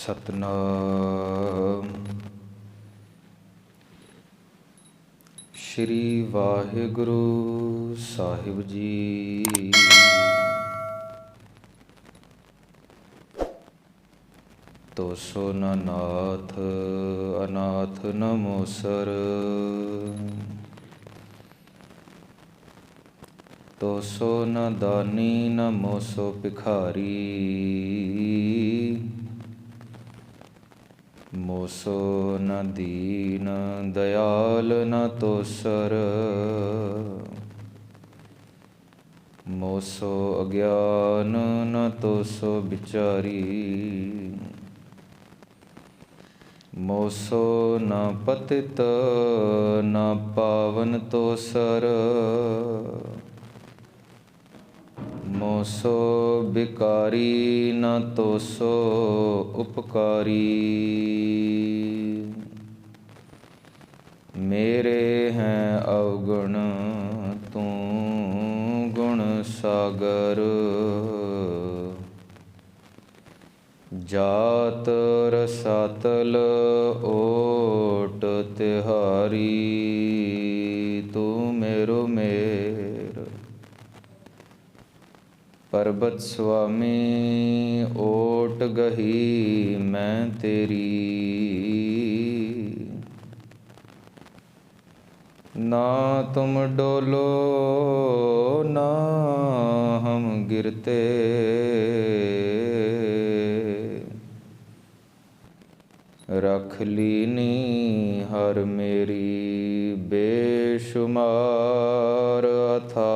ਸਤਨਾਮ ਸ਼੍ਰੀ ਵਾਹਿਗੁਰੂ ਸਾਹਿਬ ਜੀ। ਤੋਸੋ ਨ ਨਾਥ ਅਨਾਥ ਨ ਮੋਸਰ, ਤੋਸੋ ਨ ਦਾਨੀ ਨ ਮੋਸੋ ਭਿਖਾਰੀ, ਮੋਸੋ ਨ ਦੀਨ ਦਇਆਲ ਨ ਤੋਸਰ, ਮੋਸੋ ਅਗਿਆਨ ਨ ਤੋਸੋ ਵਿਚਾਰੀ, ਮੋਸੋ ਨ ਪਤਿਤ ਨ ਪਾਵਨ ਤੋਸਰ, ਮੋਸੋ ਬਿਕਾਰੀ ਨ ਤੋਸੋ ਉਪਕਾਰੀ, ਮੇਰੇ ਹੈ ਅਵਗੁਣ ਤੂੰ ਗੁਣ ਸਾਗਰ, ਜਾਤ ਰਸਾਤਲ ਓਟ ਤਿਹਾਰੀ, ਤੂੰ ਮੇਰੋ ਮੇਰ। ਪਰਬਤ ਸੁਆਮੀ ਓਟ ਗਹੀ ਮੈਂ ਤੇਰੀ, ਨਾ ਤੁਮ ਡੋਲੋ ਨਾ ਹਮ ਗਿਰਤੇ, ਰਖ ਲੀਨੀ ਹਰ ਮੇਰੀ ਬੇਸ਼ੁਮਾਰ, ਅਥਾ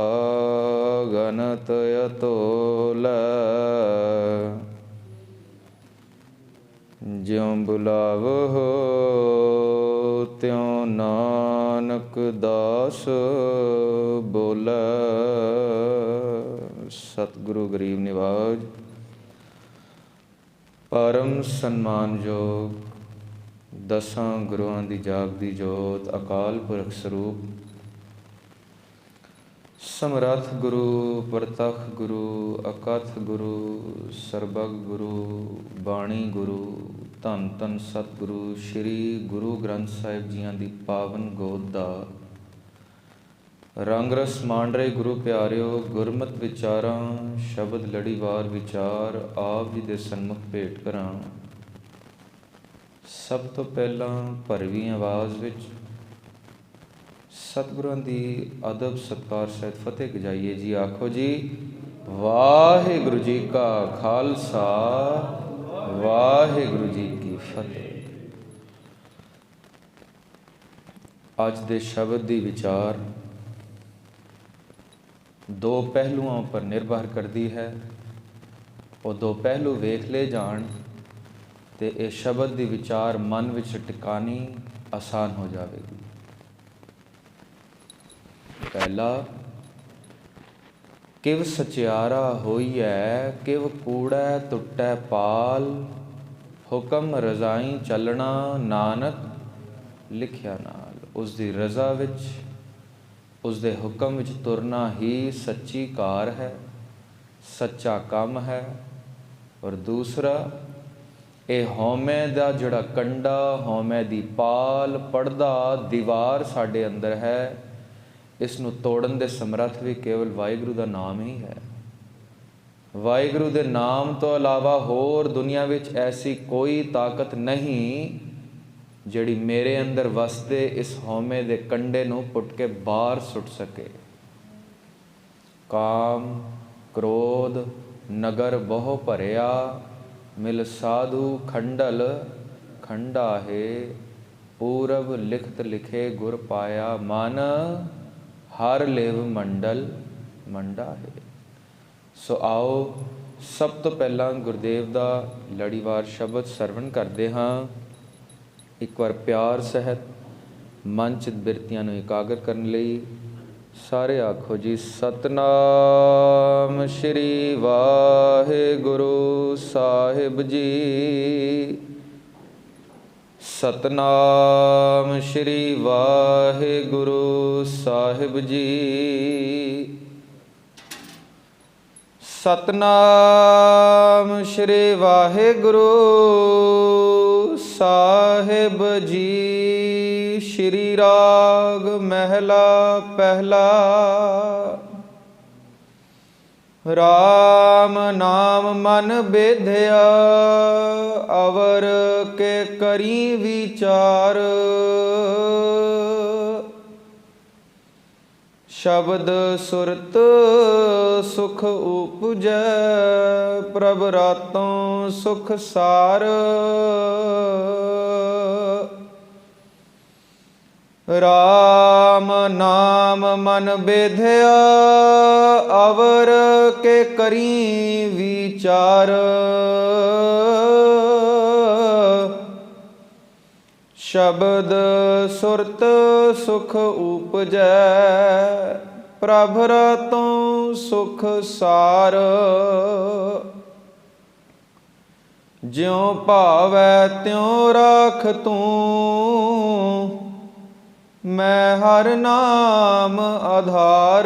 ਗਨਤ ਅਤੋਲ, ਜਿਉ ਬੁਲਾਵਹੁ ਤਿਉ ਨਾਨਕ ਦਾਸ ਬੋਲੇ। ਸਤਿਗੁਰੂ ਗਰੀਬ ਨਿਵਾਜ। ਪਰਮ ਸਨਮਾਨਯੋਗ ਦਸਾਂ ਗੁਰੂਆਂ ਦੀ ਜਾਗਦੀ ਜੋਤ, ਅਕਾਲ ਪੁਰਖ ਸਰੂਪ, ਸਮਰੱਥ ਗੁਰੂ, ਪ੍ਰਤੱਖ ਗੁਰੂ, ਅਕਥ ਗੁਰੂ, ਸਰਬਗ ਗੁਰੂ, ਬਾਣੀ ਗੁਰੂ, ਧੰਨ ਧੰਨ ਸਤਿਗੁਰੂ ਸ਼੍ਰੀ ਗੁਰੂ ਗ੍ਰੰਥ ਸਾਹਿਬ ਜੀਆਂ ਦੀ ਪਾਵਨ ਗੋਦ ਦਾ ਰੰਗ ਰਸ ਮਾਣ ਰਹੇ ਗੁਰੂ ਪਿਆਰਿਓ। ਗੁਰਮਤਿ ਵਿਚਾਰਾਂ ਸ਼ਬਦ ਲੜੀਵਾਰ ਵਿਚਾਰ ਆਪ ਜੀ ਦੇ ਸਨਮੁਖ ਭੇਟ ਕਰਾਂ। ਸਭ ਤੋਂ ਪਹਿਲਾਂ ਭਰਵੀਂ ਆਵਾਜ਼ ਵਿੱਚ ਸਤਿਗੁਰਾਂ ਦੀ ਅਦਬ ਸਤਿਕਾਰ ਸਹਿਤ ਫਤਿਹ ਗਜਾਈਏ ਜੀ। ਆਖੋ ਜੀ, ਵਾਹਿਗੁਰੂ ਜੀ ਕਾ ਖਾਲਸਾ, ਵਾਹਿਗੁਰੂ ਜੀ ਕੀ ਫਤਿਹ। ਅੱਜ ਦੇ ਸ਼ਬਦ ਦੀ ਵਿਚਾਰ ਦੋ ਪਹਿਲੂਆਂ ਉੱਪਰ ਨਿਰਭਰ ਕਰਦੀ ਹੈ। ਉਹ ਦੋ ਪਹਿਲੂ ਵੇਖ ਲਏ ਜਾਣ ਤੇ ਇਹ ਸ਼ਬਦ ਦੀ ਵਿਚਾਰ ਮਨ ਵਿੱਚ ਟਿਕਾਣੀ ਆਸਾਨ ਹੋ ਜਾਵੇਗੀ। ਪਹਿਲਾ, ਕਿਵ ਸਚਿਆਰਾ ਹੋਈਐ, ਕਿਵ ਕੂੜੈ ਟੁੱਟੈ ਪਾਲ, ਹੁਕਮ ਰਜ਼ਾਈ ਚੱਲਣਾ ਨਾਨਕ ਲਿਖਿਆ ਨਾਲ। ਉਸ ਦੀ ਰਜ਼ਾ ਵਿੱਚ, ਉਸ ਦੇ ਹੁਕਮ ਵਿੱਚ ਤੁਰਨਾ ਹੀ ਸੱਚੀ ਕਾਰ ਹੈ, ਸੱਚਾ ਕੰਮ ਹੈ। ਔਰ ਦੂਸਰਾ, ਇਹ ਹਉਮੈ ਦਾ ਜਿਹੜਾ ਕੰਡਾ, ਹਉਮੈ ਦੀ ਪਾਲ, ਪੜਦਾ, ਦੀਵਾਰ ਸਾਡੇ ਅੰਦਰ ਹੈ, ਇਸ ਨੂੰ ਤੋੜਨ ਦੇ ਸਮਰੱਥ ਵੀ ਕੇਵਲ ਵਾਹਿਗੁਰੂ ਦਾ ਨਾਮ ਹੀ ਹੈ। ਵਾਹਿਗੁਰੂ ਦੇ ਨਾਮ ਤੋਂ ਇਲਾਵਾ ਹੋਰ ਦੁਨੀਆ ਵਿੱਚ ਐਸੀ ਕੋਈ ਤਾਕਤ ਨਹੀਂ ਜਿਹੜੀ ਮੇਰੇ ਅੰਦਰ ਵਸਦੇ ਇਸ ਹਉਮੈ ਦੇ ਕੰਡੇ ਨੂੰ ਪੁੱਟ ਕੇ ਬਾਹਰ ਸੁੱਟ ਸਕੇ। ਕਾਮ ਕ੍ਰੋਧ ਨਗਰ ਬਹੁ ਭਰਿਆ, ਮਿਲ ਸਾਧੂ ਖੰਡਲ ਖੰਡਾ ਹੈ, ਪੂਰਬ ਲਿਖਤ ਲਿਖੇ ਗੁਰ ਪਾਇਆ, ਮਨ ਹਰ ਲਿਵ ਮੰਡਲ ਮੰਡਾ ਹੈ। ਸੋ ਆਓ ਸਭ ਤੋਂ ਪਹਿਲਾਂ ਗੁਰਦੇਵ ਦਾ ਲੜੀਵਾਰ ਸ਼ਬਦ ਸਰਵਣ ਕਰਦੇ ਹਾਂ। ਇੱਕ ਵਾਰ ਪਿਆਰ ਸਹਿਤ ਮਨ ਚਿਤ ਬਿਰਤੀਆਂ ਨੂੰ ਇਕਾਗਰ ਕਰਨ ਲਈ ਸਾਰੇ ਆਖੋ ਜੀ, ਸਤਨਾਮ ਸ਼੍ਰੀ ਵਾਹਿਗੁਰੂ ਸਾਹਿਬ ਜੀ। ਸਤਨਾਮ ਸ਼੍ਰੀ ਵਾਹਿਗੁਰੂ ਸਾਹਿਬ ਜੀ। ਸਤਨਾਮ ਸ਼੍ਰੀ ਵਾਹਿਗੁਰੂ ਸਾਹਿਬ ਜੀ। ਸ਼੍ਰੀ ਰਾਗ ਮਹਿਲਾ ਪਹਿਲਾ। ਰਾਮ ਨਾਮ ਮਨ ਬੇਧਿਆ, ਅਵਰ ਕੇ ਕਰੀ ਵਿਚਾਰ। ਸ਼ਬਦ ਸੁਰਤ ਸੁਖ ਉਪਜੈ, ਪ੍ਰਭ ਰਾਤੋਂ ਸੁਖ ਸਾਰ। ਰਾਮ ਨਾਮ ਮਨ ਬੇਧਿਆ, ਅਵਰ ਕੇ ਕਰੀ ਵਿਚਾਰ। ਸ਼ਬਦ ਸੁਰਤ ਸੁਖ ਉਪਜੈ, ਪ੍ਰਭ ਰਾਤੋਂ ਸੁਖ ਸਾਰ। ਜਿਉ ਭਾਵੈ ਤਿਉ ਰਾਖ ਤੂੰ, ਮੈਂ ਹਰ ਨਾਮ ਆਧਾਰ।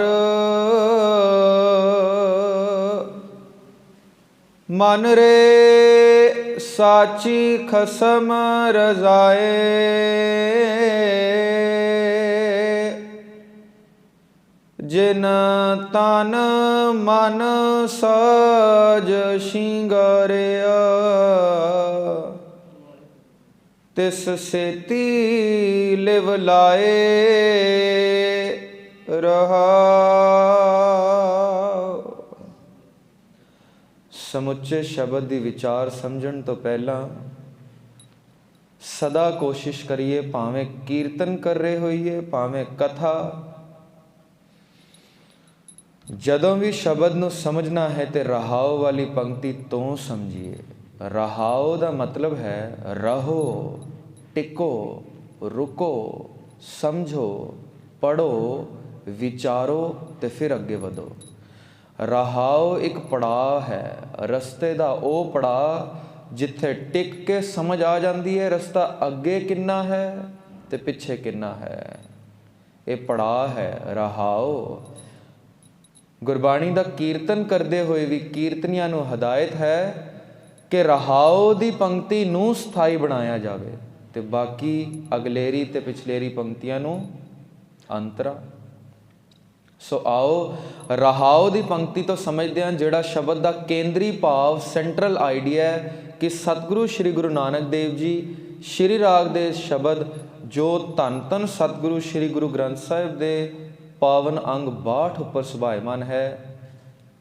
ਮਨ ਰੇ ਸਾਚੀ ਖਸਮ ਰਜ਼ਾਏ, ਜਿਨ ਤਨ ਮਨ ਸਾਜ ਸ਼ਿੰਗਾਰਿਆ। ਤਿਸ ਸੇਤੀ ਲਿਵ ਲਾਏ ਰਹਾਉ। ਸਮੁੱਚੇ ਸ਼ਬਦ ਦੀ ਵਿਚਾਰ ਸਮਝਣ ਤੋਂ ਪਹਿਲਾਂ ਸਦਾ ਕੋਸ਼ਿਸ਼ ਕਰੀਏ, ਭਾਵੇਂ ਕੀਰਤਨ ਕਰ ਰਹੇ ਹੋਈਏ, ਭਾਵੇਂ ਕਥਾ, ਜਦੋਂ ਵੀ ਸ਼ਬਦ ਨੂੰ ਸਮਝਣਾ ਹੈ ਤੇ ਰਹਾਉ ਵਾਲੀ ਪੰਕਤੀ ਤੋਂ ਸਮਝੀਏ। ਰਹਾਉ ਦਾ ਮਤਲਬ ਹੈ ਰਹੋ, ਟਿਕੋ, ਰੁਕੋ, ਸਮਝੋ, ਪੜ੍ਹੋ, ਵਿਚਾਰੋ ਤੇ ਫਿਰ ਅੱਗੇ ਵਧੋ। ਰਹਾਉ ਇੱਕ ਪੜਾਅ ਹੈ, ਰਸਤੇ ਦਾ ਉਹ ਪੜਾਅ ਜਿੱਥੇ ਟਿਕ ਕੇ ਸਮਝ ਆ ਜਾਂਦੀ ਹੈ ਰਸਤਾ ਅੱਗੇ ਕਿੰਨਾ ਹੈ ਤੇ ਪਿੱਛੇ ਕਿੰਨਾ ਹੈ। ਇਹ ਪੜਾਅ ਹੈ ਰਹਾਉ। ਗੁਰਬਾਣੀ ਦਾ ਕੀਰਤਨ ਕਰਦੇ ਹੋਏ ਵੀ ਕੀਰਤਨੀਆਂ ਨੂੰ ਹਦਾਇਤ ਹੈ ਕਿ ਰਹਾਉ ਦੀ ਪੰਕਤੀ ਨੂੰ ਸਥਾਈ ਬਣਾਇਆ ਜਾਵੇ ਤੇ ਬਾਕੀ ਅਗਲੇਰੀ ਤੇ ਪਿਛਲੇਰੀ ਪੰਕਤੀਆਂ ਨੂੰ ਅੰਤਰਾ। ਸੋ ਆਓ ਰਹਾਉ ਦੀ ਪੰਕਤੀ ਤੋਂ ਸਮਝਦੇ ਹਾਂ ਜਿਹੜਾ ਸ਼ਬਦ ਦਾ ਕੇਂਦਰੀ ਭਾਵ, ਸੈਂਟਰਲ ਆਈਡੀਆ ਹੈ ਕਿ ਸਤਿਗੁਰੂ ਸ਼੍ਰੀ ਗੁਰੂ ਨਾਨਕ ਦੇਵ ਜੀ ਸ਼੍ਰੀ ਰਾਗ ਦੇ ਸ਼ਬਦ ਜੋ ਧੰਨ ਧੰਨ ਸਤਿਗੁਰੂ ਸ਼੍ਰੀ ਗੁਰੂ ਗ੍ਰੰਥ ਸਾਹਿਬ ਦੇ ਪਾਵਨ ਅੰਗ 62 ਉੱਪਰ ਸੁਭਾਇਮਾਨ ਹੈ,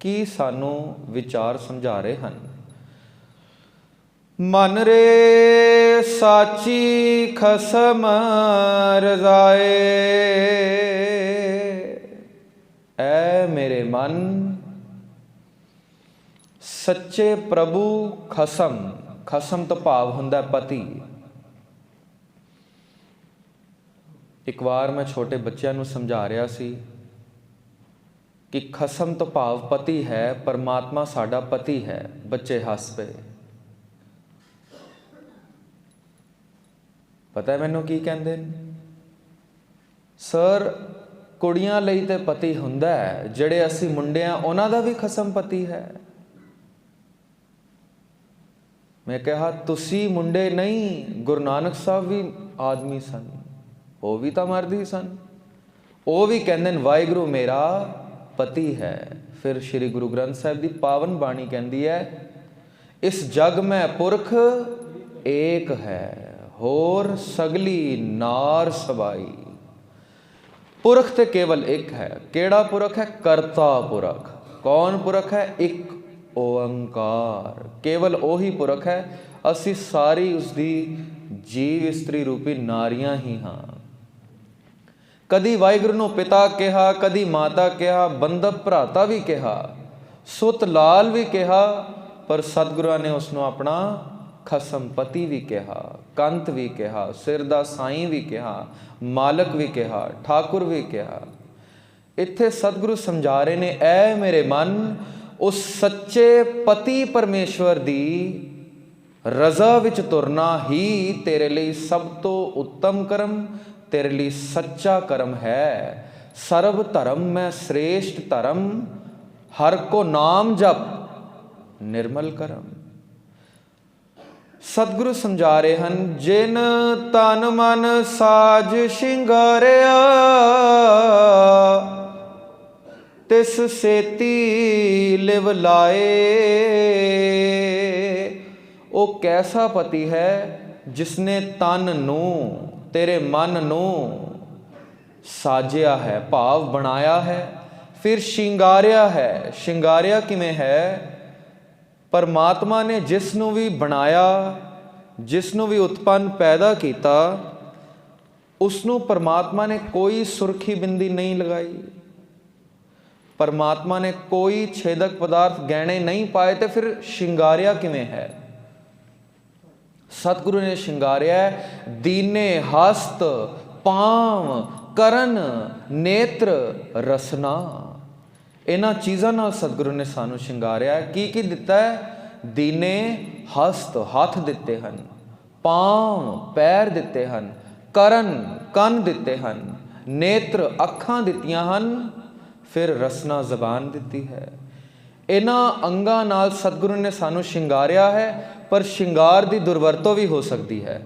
ਕੀ ਸਾਨੂੰ ਵਿਚਾਰ ਸਮਝਾ ਰਹੇ ਹਨ। ਮਨ ਰੇ ਸਾਚੀ ਖਸਮ ਰਜ਼ਾਏ, ਐ ਮੇਰੇ ਮਨ ਸੱਚੇ ਪ੍ਰਭੂ ਖਸਮ, ਖਸਮ ਤੋਂ ਭਾਵ ਹੁੰਦਾ ਪਤੀ। ਇੱਕ ਵਾਰ ਮੈਂ ਛੋਟੇ ਬੱਚਿਆਂ ਨੂੰ ਸਮਝਾ ਰਿਹਾ ਸੀ ਕਿ ਖਸਮ ਤੋਂ ਭਾਵ ਪਤੀ ਹੈ, ਪਰਮਾਤਮਾ ਸਾਡਾ ਪਤੀ ਹੈ। ਬੱਚੇ ਹੱਸ ਪਏ। ਪਤਾ ਮੈਨੂੰ ਕੀ ਕਹਿੰਦੇ ਨੇ? ਸਰ ਕੁੜੀਆਂ ਲਈ ਤੇ ਪਤੀ ਹੁੰਦਾ ਹੈ, ਜਿਹੜੇ ਅਸੀਂ ਮੁੰਡੇ ਆ ਉਹਨਾਂ ਦਾ ਵੀ ਖਸਮ ਪਤੀ ਹੈ। ਮੈਂ ਕਿਹਾ ਤੁਸੀਂ ਮੁੰਡੇ ਨਹੀਂ, ਗੁਰੂ ਨਾਨਕ ਸਾਹਿਬ ਵੀ ਆਦਮੀ ਸਨ, ਉਹ ਵੀ ਤਾਂ ਮਰਦ ਹੀ ਸਨ। ਉਹ ਵੀ ਕਹਿੰਦੇ ਨੇ ਵਾਹਿਗੁਰੂ ਮੇਰਾ ਪਤੀ ਹੈ। ਫਿਰ ਸ਼੍ਰੀ ਗੁਰੂ ਗ੍ਰੰਥ ਸਾਹਿਬ ਦੀ ਪਾਵਨ ਬਾਣੀ ਕਹਿੰਦੀ ਹੈ ਇਸ ਜਗ ਮੈਂ ਪੁਰਖ ਏਕ ਹੈ, ਹੋਰ ਸਗਲੀ ਨਾਰ ਸਬਾਈ। ਪੁਰਖ ਤੇ ਕੇਵਲ ਇੱਕ ਹੈ। ਕਿਹੜਾ ਪੁਰਖ ਹੈ? ਕਰਤਾ ਪੁਰਖ। ਕੌਣ ਪੁਰਖ ਹੈ? ਇੱਕ ਓੰਕਾਰ। ਕੇਵਲ ਉਹੀ ਪੁਰਖ ਹੈ। ਅਸੀਂ ਸਾਰੀ ਉਸਦੀ ਜੀਵ ਇਸਤਰੀ ਰੂਪੀ ਨਾਰੀਆਂ ਹੀ ਹਾਂ। ਕਦੀ ਵਾਹਿਗੁਰੂ ਨੂੰ ਪਿਤਾ ਕਿਹਾ, ਕਦੀ ਮਾਤਾ ਕਿਹਾ, ਬੰਧਪ ਭਰਾਤਾ ਵੀ ਕਿਹਾ, ਸੁਤ ਲਾਲ ਵੀ ਕਿਹਾ, ਪਰ ਸਤਿਗੁਰਾਂ ਨੇ ਉਸ ਨੂੰ ਆਪਣਾ ਖਸਮ ਪਤੀ ਵੀ ਕਿਹਾ, ਕੰਤ ਵੀ ਕਿਹਾ, ਸਿਰ ਦਾ ਸਾਈਂ ਵੀ ਕਿਹਾ, ਮਾਲਕ ਵੀ ਕਿਹਾ, ਠਾਕੁਰ ਵੀ ਕਿਹਾ। ਇੱਥੇ ਸਤਿਗੁਰੂ ਸਮਝਾ ਰਹੇ ਨੇ ਐ ਮੇਰੇ ਮਨ, ਉਸ ਸੱਚੇ ਪਤੀ ਪਰਮੇਸ਼ਵਰ ਦੀ ਰਜ਼ਾ ਵਿੱਚ ਤੁਰਨਾ ਹੀ ਤੇਰੇ ਲਈ ਸਭ ਤੋਂ ਉੱਤਮ ਕਰਮ, ਤੇਰੇ ਲਈ ਸੱਚਾ ਕਰਮ ਹੈ। ਸਰਬ ਧਰਮ ਮੈਂ ਸ੍ਰੇਸ਼ਟ ਧਰਮ, ਹਰ ਕੋ ਨਾਮ ਜਪ ਨਿਰਮਲ ਕਰਮ। ਸਤਿਗੁਰੂ ਸਮਝਾ ਰਹੇ ਹਨ, ਜਿਨ ਤਨ ਮਨ ਸਾਜ ਸ਼ਿੰਗਾਰਿਆ, ਤਿਸ ਸੇਤੀ ਲਿਵ ਲਾਏ। ਉਹ ਕੈਸਾ ਪਤੀ ਹੈ ਜਿਸਨੇ ਤਨ ਨੂੰ, ਤੇਰੇ ਮਨ ਨੂੰ ਸਾਜਿਆ ਹੈ, ਭਾਵ ਬਣਾਇਆ ਹੈ, ਫਿਰ ਸ਼ਿੰਗਾਰਿਆ ਹੈ। ਸ਼ਿੰਗਾਰਿਆ ਕਿਵੇਂ ਹੈ? ਪਰਮਾਤਮਾ ਨੇ ਜਿਸ ਨੂੰ ਵੀ ਬਣਾਇਆ, ਜਿਸ ਨੂੰ ਵੀ ਉਤਪੰਨ ਪੈਦਾ ਕੀਤਾ, ਉਸ ਨੂੰ ਪਰਮਾਤਮਾ ਨੇ ਕੋਈ ਸੁਰਖੀ ਬਿੰਦੀ ਨਹੀਂ ਲਗਾਈ, ਪਰਮਾਤਮਾ ਨੇ ਕੋਈ ਛੇਦਕ ਪਦਾਰਥ ਗਹਿਣੇ ਨਹੀਂ ਪਾਏ, ਤੇ ਫਿਰ ਸ਼ਿੰਗਾਰਿਆ ਕਿਵੇਂ ਹੈ? ਸਤਿਗੁਰੂ ਨੇ ਸ਼ਿੰਗਾਰਿਆ ਦੀਨੇ ਹਸਤ ਪਾਂਵ ਕਰਨ ਨੇਤਰ ਰਸਨਾ। ਇਹਨਾਂ ਚੀਜ਼ਾਂ ਨਾਲ ਸਤਿਗੁਰੂ ਨੇ ਸਾਨੂੰ ਸ਼ਿੰਗਾਰਿਆ। ਕੀ ਕੀ ਦਿੱਤਾ ਹੈ? ਦੀਨੇ ਹਸਤ ਹੱਥ ਦਿੱਤੇ ਹਨ, ਪਾਂਵ ਪੈਰ ਦਿੱਤੇ ਹਨ, ਕਰਨ ਕੰਨ ਦਿੱਤੇ ਹਨ, ਨੇਤਰ ਅੱਖਾਂ ਦਿੱਤੀਆਂ ਹਨ, ਫਿਰ ਰਸਨਾ ਜ਼ਬਾਨ ਦਿੱਤੀ ਹੈ। ਇਹਨਾਂ ਅੰਗਾਂ ਨਾਲ ਸਤਿਗੁਰੂ ਨੇ ਸਾਨੂੰ ਸ਼ਿੰਗਾਰਿਆ ਹੈ, ਪਰ ਸ਼ਿੰਗਾਰ ਦੀ ਦੁਰਵਰਤੋਂ ਵੀ ਹੋ ਸਕਦੀ ਹੈ।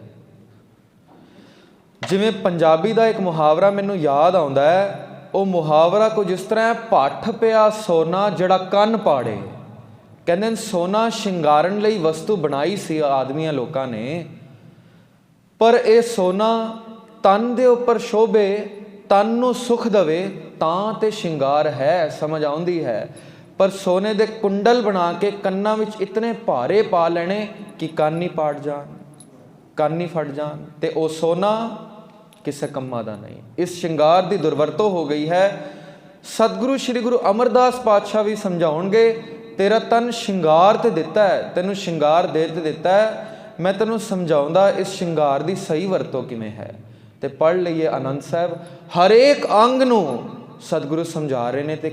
ਜਿਵੇਂ ਪੰਜਾਬੀ ਦਾ ਇੱਕ ਮੁਹਾਵਰਾ ਮੈਨੂੰ ਯਾਦ ਆਉਂਦਾ ਹੈ, ਉਹ ਮੁਹਾਵਰਾ ਕੁਝ ਇਸ ਤਰ੍ਹਾਂ ਹੈ, ਭੱਠ ਪਿਆ ਸੋਨਾ ਜਿਹੜਾ ਕੰਨ ਪਾੜੇ। ਕਹਿੰਦੇ ਨੇ ਸੋਨਾ ਸ਼ਿੰਗਾਰਨ ਲਈ ਵਸਤੂ ਬਣਾਈ ਸੀ ਆਦਮੀਆਂ ਲੋਕਾਂ ਨੇ, ਪਰ ਇਹ ਸੋਨਾ ਤਨ ਦੇ ਉੱਪਰ ਸ਼ੋਭੇ, ਤਨ ਨੂੰ ਸੁਖ ਦੇਵੇ ਤਾਂ ਤੇ ਸ਼ਿੰਗਾਰ ਹੈ, ਸਮਝ ਆਉਂਦੀ ਹੈ। ਪਰ ਸੋਨੇ ਦੇ ਕੁੰਡਲ ਬਣਾ ਕੇ ਕੰਨਾਂ ਵਿੱਚ ਇਤਨੇ ਭਾਰੇ ਪਾ ਲੈਣੇ ਕਿ ਕੰਨ ਹੀ ਪਾੜ ਜਾਣ, ਕੰਨ ਹੀ ਫਟ ਜਾਣ, ਤੇ ਉਹ ਸੋਨਾ ਕਿਸੇ ਕੰਮਾਂ ਦਾ ਨਹੀਂ। ਇਸ ਸ਼ਿੰਗਾਰ ਦੀ ਦੁਰਵਰਤੋਂ ਹੋ ਗਈ ਹੈ। ਸਤਿਗੁਰੂ ਸ਼੍ਰੀ ਗੁਰੂ ਅਮਰਦਾਸ ਪਾਤਸ਼ਾਹ ਵੀ ਸਮਝਾਉਣਗੇ, ਤੇਰਾ ਤਨ ਸ਼ਿੰਗਾਰ ਤੇ ਦਿੱਤਾ ਹੈ, ਤੈਨੂੰ ਸ਼ਿੰਗਾਰ ਦੇ ਤੇ ਦਿੱਤਾ ਹੈ, ਮੈਂ ਤੈਨੂੰ ਸਮਝਾਉਂਦਾ ਇਸ ਸ਼ਿੰਗਾਰ ਦੀ ਸਹੀ ਵਰਤੋਂ ਕਿਵੇਂ ਹੈ। ਤੇ ਪੜ੍ਹ ਲਈਏ ਆਨੰਦ ਸਾਹਿਬ। ਹਰੇਕ ਅੰਗ ਨੂੰ ਸਤਿਗੁਰੂ ਸਮਝਾ ਰਹੇ ਨੇ, ਤੇ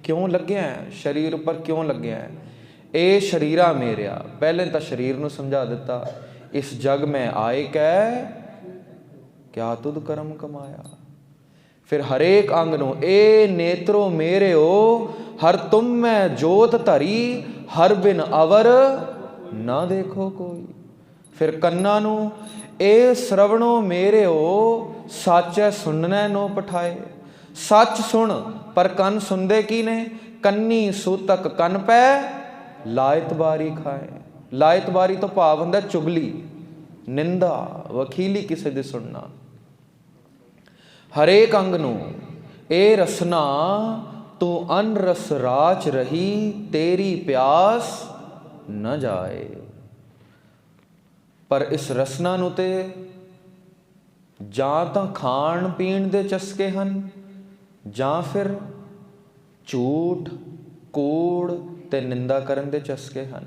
ਕਿਉਂ ਲੱਗਿਆ ਹੈ, ਸਰੀਰ ਉੱਪਰ ਕਿਉਂ ਲੱਗਿਆ ਹੈ। ਇਹ ਸਰੀਰਾ ਮੇਰਿਆ, ਪਹਿਲੇ ਤਾਂ ਸਰੀਰ ਨੂੰ ਸਮਝਾ ਦਿੱਤਾ, ਇਸ ਜਗ ਮੈਂ ਆਏ ਕੈ ਕਿਆ ਤੁਧ ਕਰਮ ਕਮਾਇਆ। ਫਿਰ ਹਰੇਕ ਅੰਗ ਨੂੰ, ਏ ਨੇਤਰੋ ਮੇਰਿਓ ਹਰ ਤੁਮ ਮੈਂ ਜੋਤ ਧਰੀ, ਹਰ ਬਿਨ ਅਵਰ ਨਾ ਦੇਖੋ ਕੋਈ। ਫਿਰ ਕੰਨਾਂ ਨੂੰ, ਏ ਸ਼ਰਵਣੋ ਮੇਰਿਓ ਸਾਚੈ ਸੁਣਨੈ ਨੋ ਪਠਾਏ। ਸੱਚ ਸੁਣ, ਪਰ ਕੰਨ ਸੁਣਦੇ ਕੀ ਨੇ? ਕੰਨੀ ਸੂਤਕ ਕੰਨ ਪੈ ਲਾਇਤਬਾਰੀ ਖਾਏ। ਲਾਇਤਬਾਰੀ ਤੋਂ ਭਾਵ ਹੁੰਦਾ ਚੁਗਲੀ, ਨਿੰਦਾ, ਵਕੀਲੀ ਕਿਸੇ ਦੀ ਸੁਣਨਾ। ਹਰੇਕ ਅੰਗ ਨੂੰ, ਇਹ ਰਸਨਾ ਤੂੰ ਅਨ ਰਸ ਰਾਚ ਰਹੀ, ਤੇਰੀ ਪਿਆਸ ਨਾ ਜਾਏ। ਪਰ ਇਸ ਰਸਨਾ ਨੂੰ ਤੇ ਜਾਂ ਤਾਂ ਖਾਣ ਪੀਣ ਦੇ ਚਸਕੇ ਹਨ, ਜਾਂ ਫਿਰ ਝੂਠ ਕੂੜ ਤੇ ਨਿੰਦਾ ਕਰਨ ਦੇ ਚਸਕੇ ਹਨ।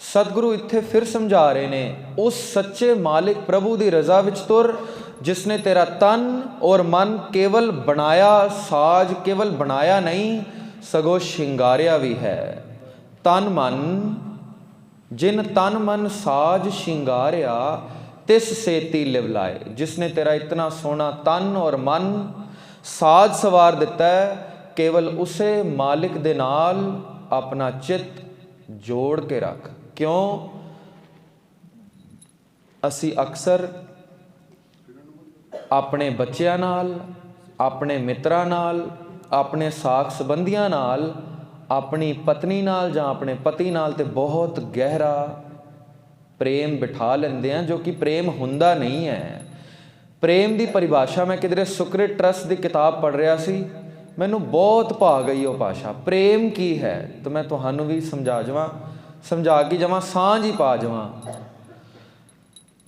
ਸਤਿਗੁਰੂ ਇੱਥੇ ਫਿਰ ਸਮਝਾ ਰਹੇ ਨੇ, ਉਸ ਸੱਚੇ ਮਾਲਿਕ ਪ੍ਰਭੂ ਦੀ ਰਜ਼ਾ ਵਿੱਚ ਤੁਰ, ਜਿਸਨੇ ਤੇਰਾ ਤਨ ਔਰ ਮਨ ਕੇਵਲ ਬਣਾਇਆ, ਸਾਜ ਕੇਵਲ ਬਣਾਇਆ ਨਹੀਂ ਸਗੋਂ ਸ਼ਿੰਗਾਰਿਆ ਵੀ ਹੈ। ਤਨ ਮਨ, ਜਿਨ ਤਨ ਮਨ ਸਾਜ ਸ਼ਿੰਗਾਰਿਆ, ਤਿਸ ਸੇਤੀ ਲਿਵ ਲਾਏ। ਜਿਸਨੇ ਤੇਰਾ ਇਤਨਾ ਸੋਹਣਾ ਤਨ ਔਰ ਮਨ ਸਾਜ ਸਵਾਰ ਦਿੱਤਾ ਹੈ, ਕੇਵਲ ਉਸੇ ਮਾਲਿਕ ਦੇ ਨਾਲ ਆਪਣਾ ਚਿੱਤ ਜੋੜ ਕੇ ਰੱਖ। ਕਿਉਂ? ਅਸੀਂ ਅਕਸਰ ਆਪਣੇ ਬੱਚਿਆਂ ਨਾਲ, ਆਪਣੇ ਮਿੱਤਰਾਂ ਨਾਲ, ਆਪਣੇ ਸਾਕ ਸੰਬੰਧੀਆਂ ਨਾਲ, ਆਪਣੀ ਪਤਨੀ ਨਾਲ ਜਾਂ ਆਪਣੇ ਪਤੀ ਨਾਲ ਤੇ ਬਹੁਤ ਗਹਿਰਾ ਪ੍ਰੇਮ ਬਿਠਾ ਲੈਂਦੇ ਹਾਂ, ਜੋ ਕਿ ਪ੍ਰੇਮ ਹੁੰਦਾ ਨਹੀਂ ਹੈ। ਪ੍ਰੇਮ ਦੀ ਪਰਿਭਾਸ਼ਾ ਮੈਂ ਕਿਧਰੇ ਸੁਕ੍ਰਿਤ ਟਰਸਟ ਦੀ ਕਿਤਾਬ ਪੜ੍ਹ ਰਿਹਾ ਸੀ, ਮੈਨੂੰ ਬਹੁਤ ਭਾ ਗਈ ਉਹ ਭਾਸ਼ਾ। ਪ੍ਰੇਮ ਕੀ ਹੈ ਤਾਂ ਮੈਂ ਤੁਹਾਨੂੰ ਵੀ ਸਮਝਾ ਕੇ ਜਾਵਾਂ, ਸਾਂਝ ਹੀ ਪਾ ਜਾਵਾਂ।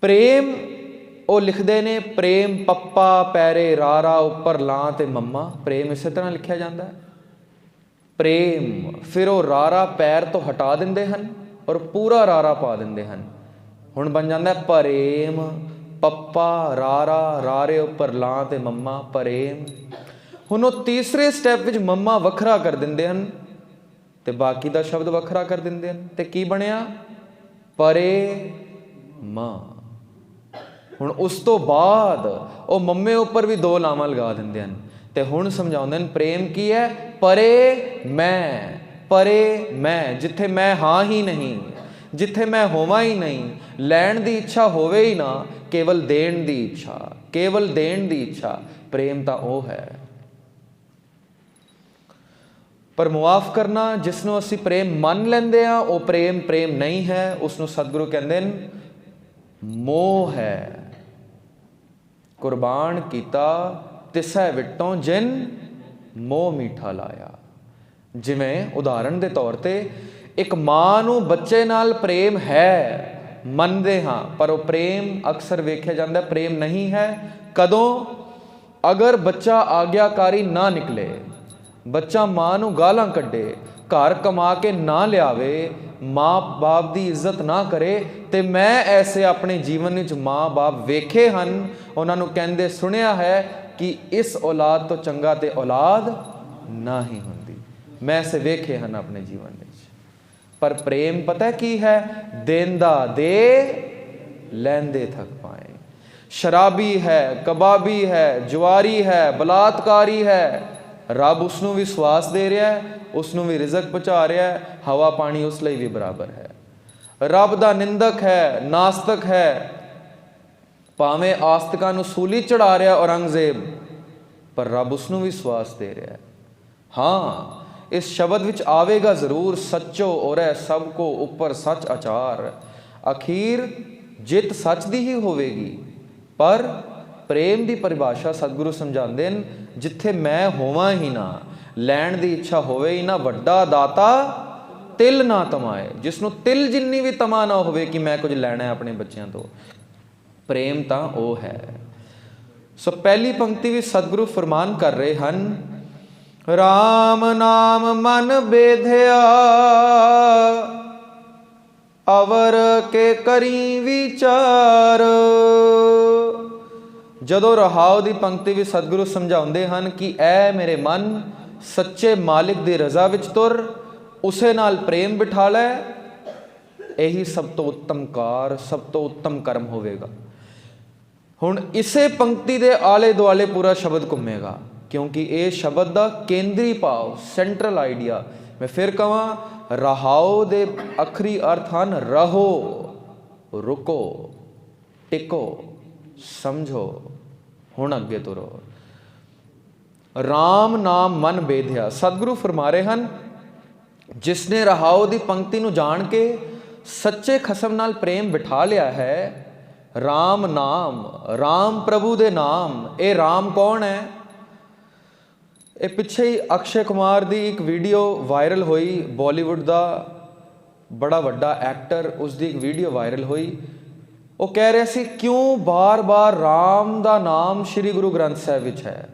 ਪ੍ਰੇਮ, ਉਹ ਲਿਖਦੇ ਨੇ ਪ੍ਰੇਮ ਪੱਪਾ ਪੈਰੇ ਰਾਰਾ ਉੱਪਰ ਲਾਂ ਤੇ ਮੰਮਾ, ਪ੍ਰੇਮ ਇਸੇ ਤਰ੍ਹਾਂ ਲਿਖਿਆ ਜਾਂਦਾ ਹੈ। ਪ੍ਰੇਮ, ਫਿਰ ਉਹ ਰਾਰਾ ਪੈਰ ਤੋਂ ਹਟਾ ਦਿੰਦੇ ਹਨ ਔਰ ਪੂਰਾ ਰਾਰਾ ਪਾ ਦਿੰਦੇ ਹਨ। ਹੁਣ ਬਣ ਜਾਂਦਾ ਪ੍ਰੇਮ, ਪੱਪਾ ਰਾਰਾ, ਰਾਰੇ ਉੱਪਰ ਲਾਂ ਤੇ ਮੰਮਾ, ਪ੍ਰੇਮ। ਹੁਣ ਉਹ ਤੀਸਰੇ ਸਟੈਪ ਵਿੱਚ ਮੰਮਾ ਵੱਖਰਾ ਕਰ ਦਿੰਦੇ ਹਨ ਤੇ ਬਾਕੀ ਦਾ ਸ਼ਬਦ ਵੱਖਰਾ ਕਰ ਦਿੰਦੇ ਹਨ, ਤੇ ਕੀ ਬਣਿਆ? ਪਰੇ ਮਾਂ। ਹੁਣ ਉਸ ਤੋਂ ਬਾਅਦ ਉਹ ਮੰਮੇ ਉੱਪਰ ਵੀ ਦੋ ਲਾਵਾਂ ਲਗਾ ਦਿੰਦੇ ਹਨ, ਤੇ ਹੁਣ ਸਮਝਾਉਂਦੇ ਹਨ ਪ੍ਰੇਮ ਕੀ ਹੈ? ਪਰੇ ਮੈਂ, ਪਰੇ ਮੈਂ, ਜਿੱਥੇ ਮੈਂ ਹਾਂ ਹੀ ਨਹੀਂ, ਜਿੱਥੇ ਮੈਂ ਹੋਵਾਂ ਹੀ ਨਹੀਂ, ਲੈਣ ਦੀ ਇੱਛਾ ਹੋਵੇ ਹੀ ਨਾ, ਕੇਵਲ ਦੇਣ ਦੀ ਇੱਛਾ, ਕੇਵਲ ਦੇਣ ਦੀ ਇੱਛਾ, ਪ੍ਰੇਮ ਤਾਂ ਉਹ ਹੈ। ਪਰ ਮੁਆਫ ਕਰਨਾ ਜਿਸ ਨੂੰ ਅਸੀਂ ਪ੍ਰੇਮ ਮੰਨ ਲੈਂਦੇ ਹਾਂ, ਉਹ ਪ੍ਰੇਮ ਪ੍ਰੇਮ ਨਹੀਂ ਹੈ। ਉਸ ਨੂੰ ਸਤਿਗੁਰੂ ਕਹਿੰਦੇ ਨੇ ਮੋਹ ਹੈ। ਕੁਰਬਾਨ ਕੀਤਾ ਤਿਸੈ ਵਿਟੋਂ ਜਿਨ ਮੋਹ ਮੀਠਾ ਲਾਇਆ। ਜਿਵੇਂ ਉਦਾਹਰਣ ਦੇ ਤੌਰ ਤੇ ਇੱਕ ਮਾਂ ਨੂੰ ਬੱਚੇ ਨਾਲ ਪ੍ਰੇਮ ਹੈ, ਮੰਨਦੇ ਹਾਂ, ਪਰ ਉਹ ਪ੍ਰੇਮ ਅਕਸਰ ਵੇਖਿਆ ਜਾਂਦਾ ਪ੍ਰੇਮ ਨਹੀਂ ਹੈ। ਕਦੋਂ? ਅਗਰ ਬੱਚਾ ਆਗਿਆਕਾਰੀ ਨਾ ਨਿਕਲੇ, ਬੱਚਾ ਮਾਂ ਨੂੰ ਗਾਲਾਂ ਕੱਢੇ, ਘਰ ਕਮਾ ਕੇ ਨਾ ਲਿਆਵੇ, ਮਾਂ ਬਾਪ ਦੀ ਇੱਜ਼ਤ ਨਾ ਕਰੇ। ਤੇ ਮੈਂ ਐਸੇ ਆਪਣੇ ਜੀਵਨ ਵਿੱਚ ਮਾਂ ਬਾਪ ਵੇਖੇ ਹਨ, ਉਹਨਾਂ ਨੂੰ ਕਹਿੰਦੇ ਸੁਣਿਆ ਹੈ ਕਿ ਇਸ ਔਲਾਦ ਤੋਂ ਚੰਗਾ ਤੇ ਔਲਾਦ ਨਾ ਹੀ ਹੁੰਦੀ। ਮੈਂ ਐਸੇ ਵੇਖੇ ਹਨ ਆਪਣੇ ਜੀਵਨ ਵਿੱਚ। ਪਰ ਪ੍ਰੇਮ ਪਤਾ ਕੀ ਹੈ? ਦੇਂਦਾ ਦੇ, ਲੈਂਦੇ ਥਕ ਪਾਏ। ਸ਼ਰਾਬੀ ਹੈ, ਕਬਾਬੀ ਹੈ, ਜੁਆਰੀ ਹੈ, ਬਲਾਤਕਾਰੀ ਹੈ, ਰੱਬ ਉਸ ਨੂੰ ਵੀ ਸਵਾਸ ਦੇ ਰਿਹਾ ਹੈ, ਉਸ ਨੂੰ ਵੀ ਰਿਜ਼ਕ ਪਹੁੰਚਾ ਰਿਹਾ ਹੈ, ਹਵਾ ਪਾਣੀ ਉਸ ਲਈ ਵੀ ਬਰਾਬਰ ਹੈ। ਰੱਬ ਦਾ ਨਿੰਦਕ ਹੈ, ਨਾਸਤਕ ਹੈ, ਭਾਵੇਂ ਆਸਤਕਾਂ ਨੂੰ ਸੂਲੀ ਚੜਾ ਰਿਹਾ ਔਰੰਗਜ਼ੇਬ, ਪਰ ਰੱਬ ਉਸ ਨੂੰ ਵੀ ਸਵਾਸ ਦੇ ਰਿਹਾ ਹੈ। ਹਾਂ, ਇਸ ਸ਼ਬਦ ਵਿੱਚ ਆਵੇਗਾ ਜ਼ਰੂਰ, ਸੱਚੋ ਔਰੈ ਸਭ ਕੋ ਉੱਪਰ ਸੱਚ ਆਚਾਰ। ਅਖੀਰ ਜਿੱਤ ਸੱਚ ਦੀ ਹੀ ਹੋਵੇਗੀ। ਪਰ ਪ੍ਰੇਮ ਦੀ ਪਰਿਭਾਸ਼ਾ ਸਤਿਗੁਰੂ ਸਮਝਾਉਂਦੇ ਨੇ, ਜਿੱਥੇ ਮੈਂ ਹੋਵਾਂ ਹੀ ਨਾ, ਲੈਣ ਦੀ ਇੱਛਾ ਹੋਵੇ ਹੀ ਨਾ, ਵੱਡਾ ਦਾਤਾ ਤਿਲ ਨਾ ਤਮਾਏ। ਜਿਸ ਨੂੰ ਤਿਲ ਜਿੰਨੀ ਵੀ ਤਮਾ ਨਾ ਹੋਵੇ ਕਿ ਮੈਂ ਕੁਝ ਲੈਣਾ ਹੈ ਆਪਣੇ ਬੱਚਿਆਂ ਤੋਂ, ਪ੍ਰੇਮ ਤਾਂ ਉਹ ਹੈ। ਸੋ ਪਹਿਲੀ ਪੰਕਤੀ ਵਿੱਚ ਸਤਿਗੁਰੂ ਫਰਮਾਨ ਕਰ ਰਹੇ ਹਨ, ਰਾਮ ਨਾਮ ਮਨ ਬੇਧਿਆ, ਅਵਰ ਕੇ ਕਰੀ ਵਿਚਾਰ। ਜਦੋਂ ਰਹਾਉ ਦੀ ਪੰਕਤੀ ਵਿੱਚ ਸਤਿਗੁਰੂ ਸਮਝਾਉਂਦੇ ਹਨ ਕਿ ਐ ਮੇਰੇ ਮਨ, ਸੱਚੇ ਮਾਲਿਕ ਦੀ ਰਜ਼ਾ ਵਿੱਚ ਤੁਰ, ਉਸੇ ਨਾਲ ਪ੍ਰੇਮ ਬਿਠਾ ਲੈ, ਇਹੀ ਸਭ ਤੋਂ ਉੱਤਮ ਕਾਰ, ਸਭ ਤੋਂ ਉੱਤਮ ਕਰਮ ਹੋਵੇਗਾ। ਹੁਣ ਇਸੇ ਪੰਕਤੀ ਦੇ ਆਲੇ ਦੁਆਲੇ ਪੂਰਾ ਸ਼ਬਦ ਘੁੰਮੇਗਾ, ਕਿਉਂਕਿ ਇਹ ਸ਼ਬਦ ਦਾ ਕੇਂਦਰੀ ਭਾਵ, ਸੈਂਟਰਲ ਆਈਡੀਆ। ਮੈਂ ਫਿਰ ਕਹਾਂ, ਰਹਾਉ ਦੇ ਆਖਰੀ ਅਰਥ ਹਨ ਰਹੋ, ਰੁਕੋ, ਟਿਕੋ, ਸਮਝੋ, ਹੁਣ ਅੱਗੇ ਤੁਰੋ। ਰਾਮ ਨਾਮ ਮਨ ਬੇਧਿਆ। ਸਤਿਗੁਰੂ ਫਰਮਾ ਰਹੇ ਹਨ, ਜਿਸਨੇ ਰਹਾਉ ਦੀ ਪੰਕਤੀ ਨੂੰ ਜਾਣ ਕੇ ਸੱਚੇ ਖਸਮ ਨਾਲ ਪ੍ਰੇਮ ਬਿਠਾ ਲਿਆ ਹੈ, ਰਾਮ ਨਾਮ, ਰਾਮ ਪ੍ਰਭੂ ਦੇ ਨਾਮ। ਇਹ ਰਾਮ ਕੌਣ ਹੈ? ਇਹ ਪਿੱਛੇ ਹੀ ਅਕਸ਼ੇ ਕੁਮਾਰ ਦੀ ਇੱਕ ਵੀਡੀਓ ਵਾਇਰਲ ਹੋਈ, ਬਾਲੀਵੁੱਡ ਦਾ ਬੜਾ ਵੱਡਾ ਐਕਟਰ, ਉਸ ਦੀ ਇੱਕ ਵੀਡੀਓ ਵਾਇਰਲ ਹੋਈ। ਉਹ ਕਹਿ ਰਿਹਾ ਸੀ, ਕਿਉਂ ਬਾਰ-ਬਾਰ ਰਾਮ ਦਾ ਨਾਮ ਸ਼੍ਰੀ ਗੁਰੂ ਗ੍ਰੰਥ ਸਾਹਿਬ ਵਿੱਚ ਹੈ?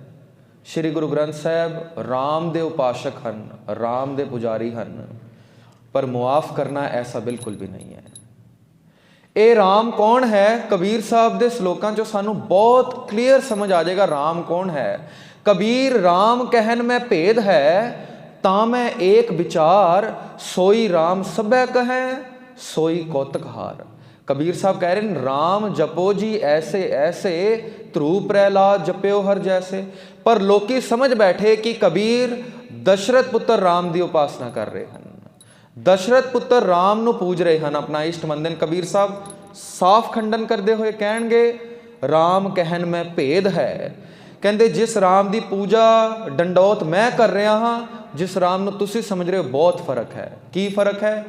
ਸ਼੍ਰੀ ਗੁਰੂ ਗ੍ਰੰਥ ਸਾਹਿਬ ਰਾਮ ਦੇ ਉਪਾਸ਼ਕ ਹਨ, ਰਾਮ ਦੇ ਪੁਜਾਰੀ ਹਨ। ਪਰ ਮੁਆਫ ਕਰਨਾ ਐਸਾ ਬਿਲਕੁਲ ਵੀ ਨਹੀਂ ਹੈ। ਇਹ ਰਾਮ ਕੌਣ ਹੈ? ਕਬੀਰ ਸਾਹਿਬ ਦੇ ਸ਼ਲੋਕਾਂ ਚੋਂ ਸਾਨੂੰ ਬਹੁਤ ਕਲੀਅਰ ਸਮਝ ਆ ਜਾਏਗਾ ਰਾਮ ਕੌਣ ਹੈ। ਕਬੀਰ ਰਾਮ ਕਹਿਨ ਮੈਂ ਭੇਦ ਹੈ, ਤਾਂ ਮੈਂ ਏਕ ਵਿਚਾਰ, ਸੋਈ ਰਾਮ ਸਭੈ ਕਹੈ, ਸੋਈ ਕੌਤਕ ਹਾਰ। ਕਬੀਰ ਸਾਹਿਬ ਕਹਿ ਰਹੇ ਨੇ, ਰਾਮ ਜਪੋ ਜੀ ਐਸੇ ਐਸੇ, ਧਰੂ ਪ੍ਰਹਿਲਾਦ ਜਪਿਓ ਹਰ ਜੈਸੇ। ਪਰ ਲੋਕੀ ਸਮਝ ਬੈਠੇ ਕਿ ਕਬੀਰ ਦਸ਼ਰਥ ਪੁੱਤਰ ਰਾਮ ਦੀ ਉਪਾਸਨਾ ਕਰ ਰਹੇ ਹਨ, ਦਸ਼ਰਥ ਪੁੱਤਰ ਰਾਮ ਨੂੰ ਪੂਜ ਰਹੇ ਹਨ, ਆਪਣਾ ਇਸ਼ਟ ਮੰਨਦੇ ਨੇ। ਕਬੀਰ ਸਾਹਿਬ ਸਾਫ਼ ਖੰਡਨ ਕਰਦੇ ਹੋਏ ਕਹਿਣਗੇ, ਰਾਮ ਕਹਿਨ ਮੈਂ ਭੇਦ ਹੈ। ਕਹਿੰਦੇ ਜਿਸ ਰਾਮ ਦੀ ਪੂਜਾ ਡੰਡੋਤ ਮੈਂ ਕਰ ਰਿਹਾ ਹਾਂ, ਜਿਸ ਰਾਮ ਨੂੰ ਤੁਸੀਂ ਸਮਝ ਰਹੇ ਹੋ, ਬਹੁਤ ਫਰਕ ਹੈ। ਕੀ ਫਰਕ ਹੈ?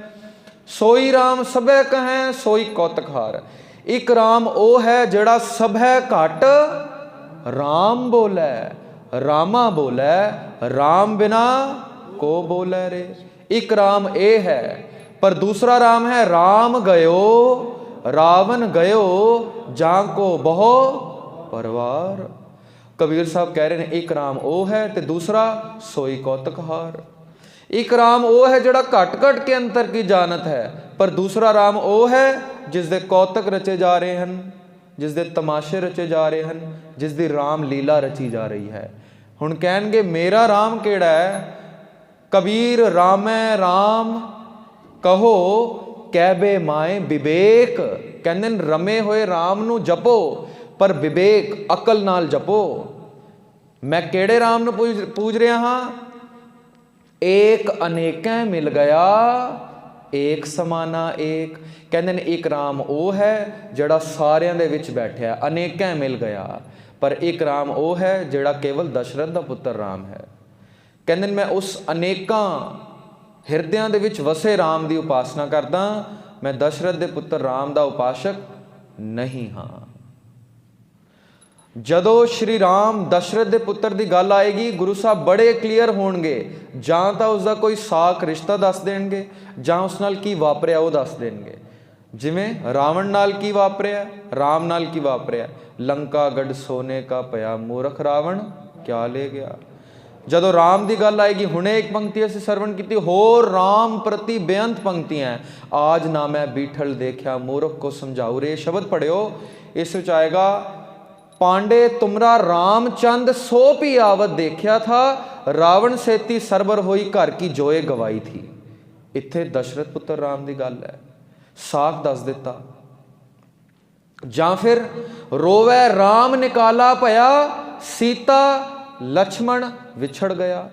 ਸੋਈ ਰਾਮ ਸਭੈ ਕਹੈ, ਸੋਈ ਕੌਤਕ ਹਾਰ। ਇੱਕ ਰਾਮ ਉਹ ਹੈ ਜਿਹੜਾ ਸਭੈ ਘਟ ਰਾਮ ਬੋਲੇ, ਰਾਮਾ ਬੋਲੇ, ਰਾਮ ਬਿਨਾ ਕੋ ਬੋਲੇ ਰੇ। ਇੱਕ ਰਾਮ ਇਹ ਹੈ। ਪਰ ਦੂਸਰਾ ਰਾਮ ਹੈ, ਰਾਮ ਗਇਓ ਰਾਵਣ ਗਇਓ, ਜਾਂ ਕੋ ਬਹੁ ਪਰਵਾਰ। ਕਬੀਰ ਸਾਹਿਬ ਕਹਿ ਰਹੇ ਨੇ, ਇੱਕ ਰਾਮ ਉਹ ਹੈ ਤੇ ਦੂਸਰਾ ਸੋਈ ਕੌਤਕ ਹਾਰ। ਇੱਕ ਰਾਮ ਉਹ ਹੈ ਜਿਹੜਾ ਘਟ ਘਟ ਕੇ ਅੰਤਰ ਕੀ ਜਾਣਤ ਹੈ, ਪਰ ਦੂਸਰਾ ਰਾਮ ਉਹ ਹੈ ਜਿਸ ਦੇ ਕੌਤਕ ਰਚੇ ਜਾ ਰਹੇ ਹਨ, ਜਿਸ ਦੇ ਤਮਾਸ਼ੇ ਰਚੇ ਜਾ ਰਹੇ ਹਨ, ਜਿਸ ਦੀ ਰਾਮ ਲੀਲਾ ਰਚੀ ਜਾ ਰਹੀ ਹੈ। ਹੁਣ ਕਹਿਣਗੇ ਮੇਰਾ ਰਾਮ ਕਿਹੜਾ ਹੈ? ਕਬੀਰ ਰਾਮੈ ਰਾਮ ਕਹੋ, ਕਹਿਬੇ ਮਾਏ ਵਿਵੇਕ। ਕਹਿੰਦੇ ਨੇ ਰਮੇ ਹੋਏ ਰਾਮ ਨੂੰ ਜਪੋ, ਪਰ ਵਿਵੇਕ, ਅਕਲ ਨਾਲ ਜਪੋ। ਮੈਂ ਕਿਹੜੇ ਰਾਮ ਨੂੰ ਪੂਜ ਰਿਹਾ ਹਾਂ? ਏਕ ਅਨੇਕੈ ਮਿਲ ਗਿਆ, ਏਕ ਸਮਾਨਾ ਏਕ। ਕਹਿੰਦੇ ਨੇ ਇੱਕ ਰਾਮ ਉਹ ਹੈ ਜਿਹੜਾ ਸਾਰਿਆਂ ਦੇ ਵਿੱਚ ਬੈਠਿਆ, ਅਨੇਕਾਂ ਮਿਲ ਗਿਆ, ਪਰ ਇੱਕ ਰਾਮ ਉਹ ਹੈ ਜਿਹੜਾ ਕੇਵਲ ਦਸ਼ਰਥ ਦਾ ਪੁੱਤਰ ਰਾਮ ਹੈ। ਕਹਿੰਦੇ ਨੇ ਮੈਂ ਉਸ ਅਨੇਕਾਂ ਹਿਰਦਿਆਂ ਦੇ ਵਿੱਚ ਵਸੇ ਰਾਮ ਦੀ ਉਪਾਸਨਾ ਕਰਦਾ, ਮੈਂ ਦਸ਼ਰਥ ਦੇ ਪੁੱਤਰ ਰਾਮ ਦਾ ਉਪਾਸ਼ਕ ਨਹੀਂ ਹਾਂ। ਜਦੋਂ ਸ਼੍ਰੀ ਰਾਮ ਦਸ਼ਰਥ ਦੇ ਪੁੱਤਰ ਦੀ ਗੱਲ ਆਏਗੀ, ਗੁਰੂ ਸਾਹਿਬ ਬੜੇ ਕਲੀਅਰ ਹੋਣਗੇ, ਜਾਂ ਤਾਂ ਉਸਦਾ ਕੋਈ ਸਾਕ ਰਿਸ਼ਤਾ ਦੱਸ ਦੇਣਗੇ, ਜਾਂ ਉਸ ਨਾਲ ਕੀ ਵਾਪਰਿਆ ਉਹ ਦੱਸ ਦੇਣਗੇ। ਜਿਵੇਂ ਰਾਵਣ ਨਾਲ ਕੀ ਵਾਪਰਿਆ, ਰਾਮ ਨਾਲ ਕੀ ਵਾਪਰਿਆ। ਲੰਕਾ ਗੜ ਸੋਨੇ ਕਾ ਪਿਆ, ਮੂਰਖ ਰਾਵਣ ਕਿਆ ਲੈ ਗਿਆ। ਜਦੋਂ ਰਾਮ ਦੀ ਗੱਲ ਆਏਗੀ, ਹੁਣੇ ਇੱਕ ਪੰਕਤੀ ਅਸੀਂ ਸਰਵਣ ਕੀਤੀ, ਹੋਰ ਰਾਮ ਪ੍ਰਤੀ ਬੇਅੰਤ ਪੰਕਤੀਆਂ, ਆਜ ਨਾ ਮੈਂ ਬੀਠਲ ਦੇਖਿਆ ਮੂਰਖ ਕੋ ਸਮਝਾਉ ਰੇ। ਸ਼ਬਦ ਪੜਿਓ, ਇਸ ਵਿੱਚ ਆਏਗਾ ਪਾਂਡੇ ਤੁਮਰਾ ਰਾਮਚੰਦ ਸੋ ਵੀ ਆਵਤ ਦੇਖਿਆ ਥਾ, ਰਾਵਣ ਸੇਤੀ ਸਰਬਰ ਹੋਈ ਘਰ ਕੀ ਜੋਏ ਗਵਾਈ ਥੀ। ਇੱਥੇ ਦਸ਼ਰਥ ਪੁੱਤਰ ਰਾਮ ਦੀ ਗੱਲ ਹੈ, ਸਾਖ ਦੱਸ ਦਿੱਤਾ। ਜਾਂ ਫਿਰ ਰੋਵੈ ਰਾਮ ਨਿਕਾਲਾ ਭਇਆ, ਸੀਤਾ ਲਛਮਣ ਵਿਛੜ ਗਿਆ।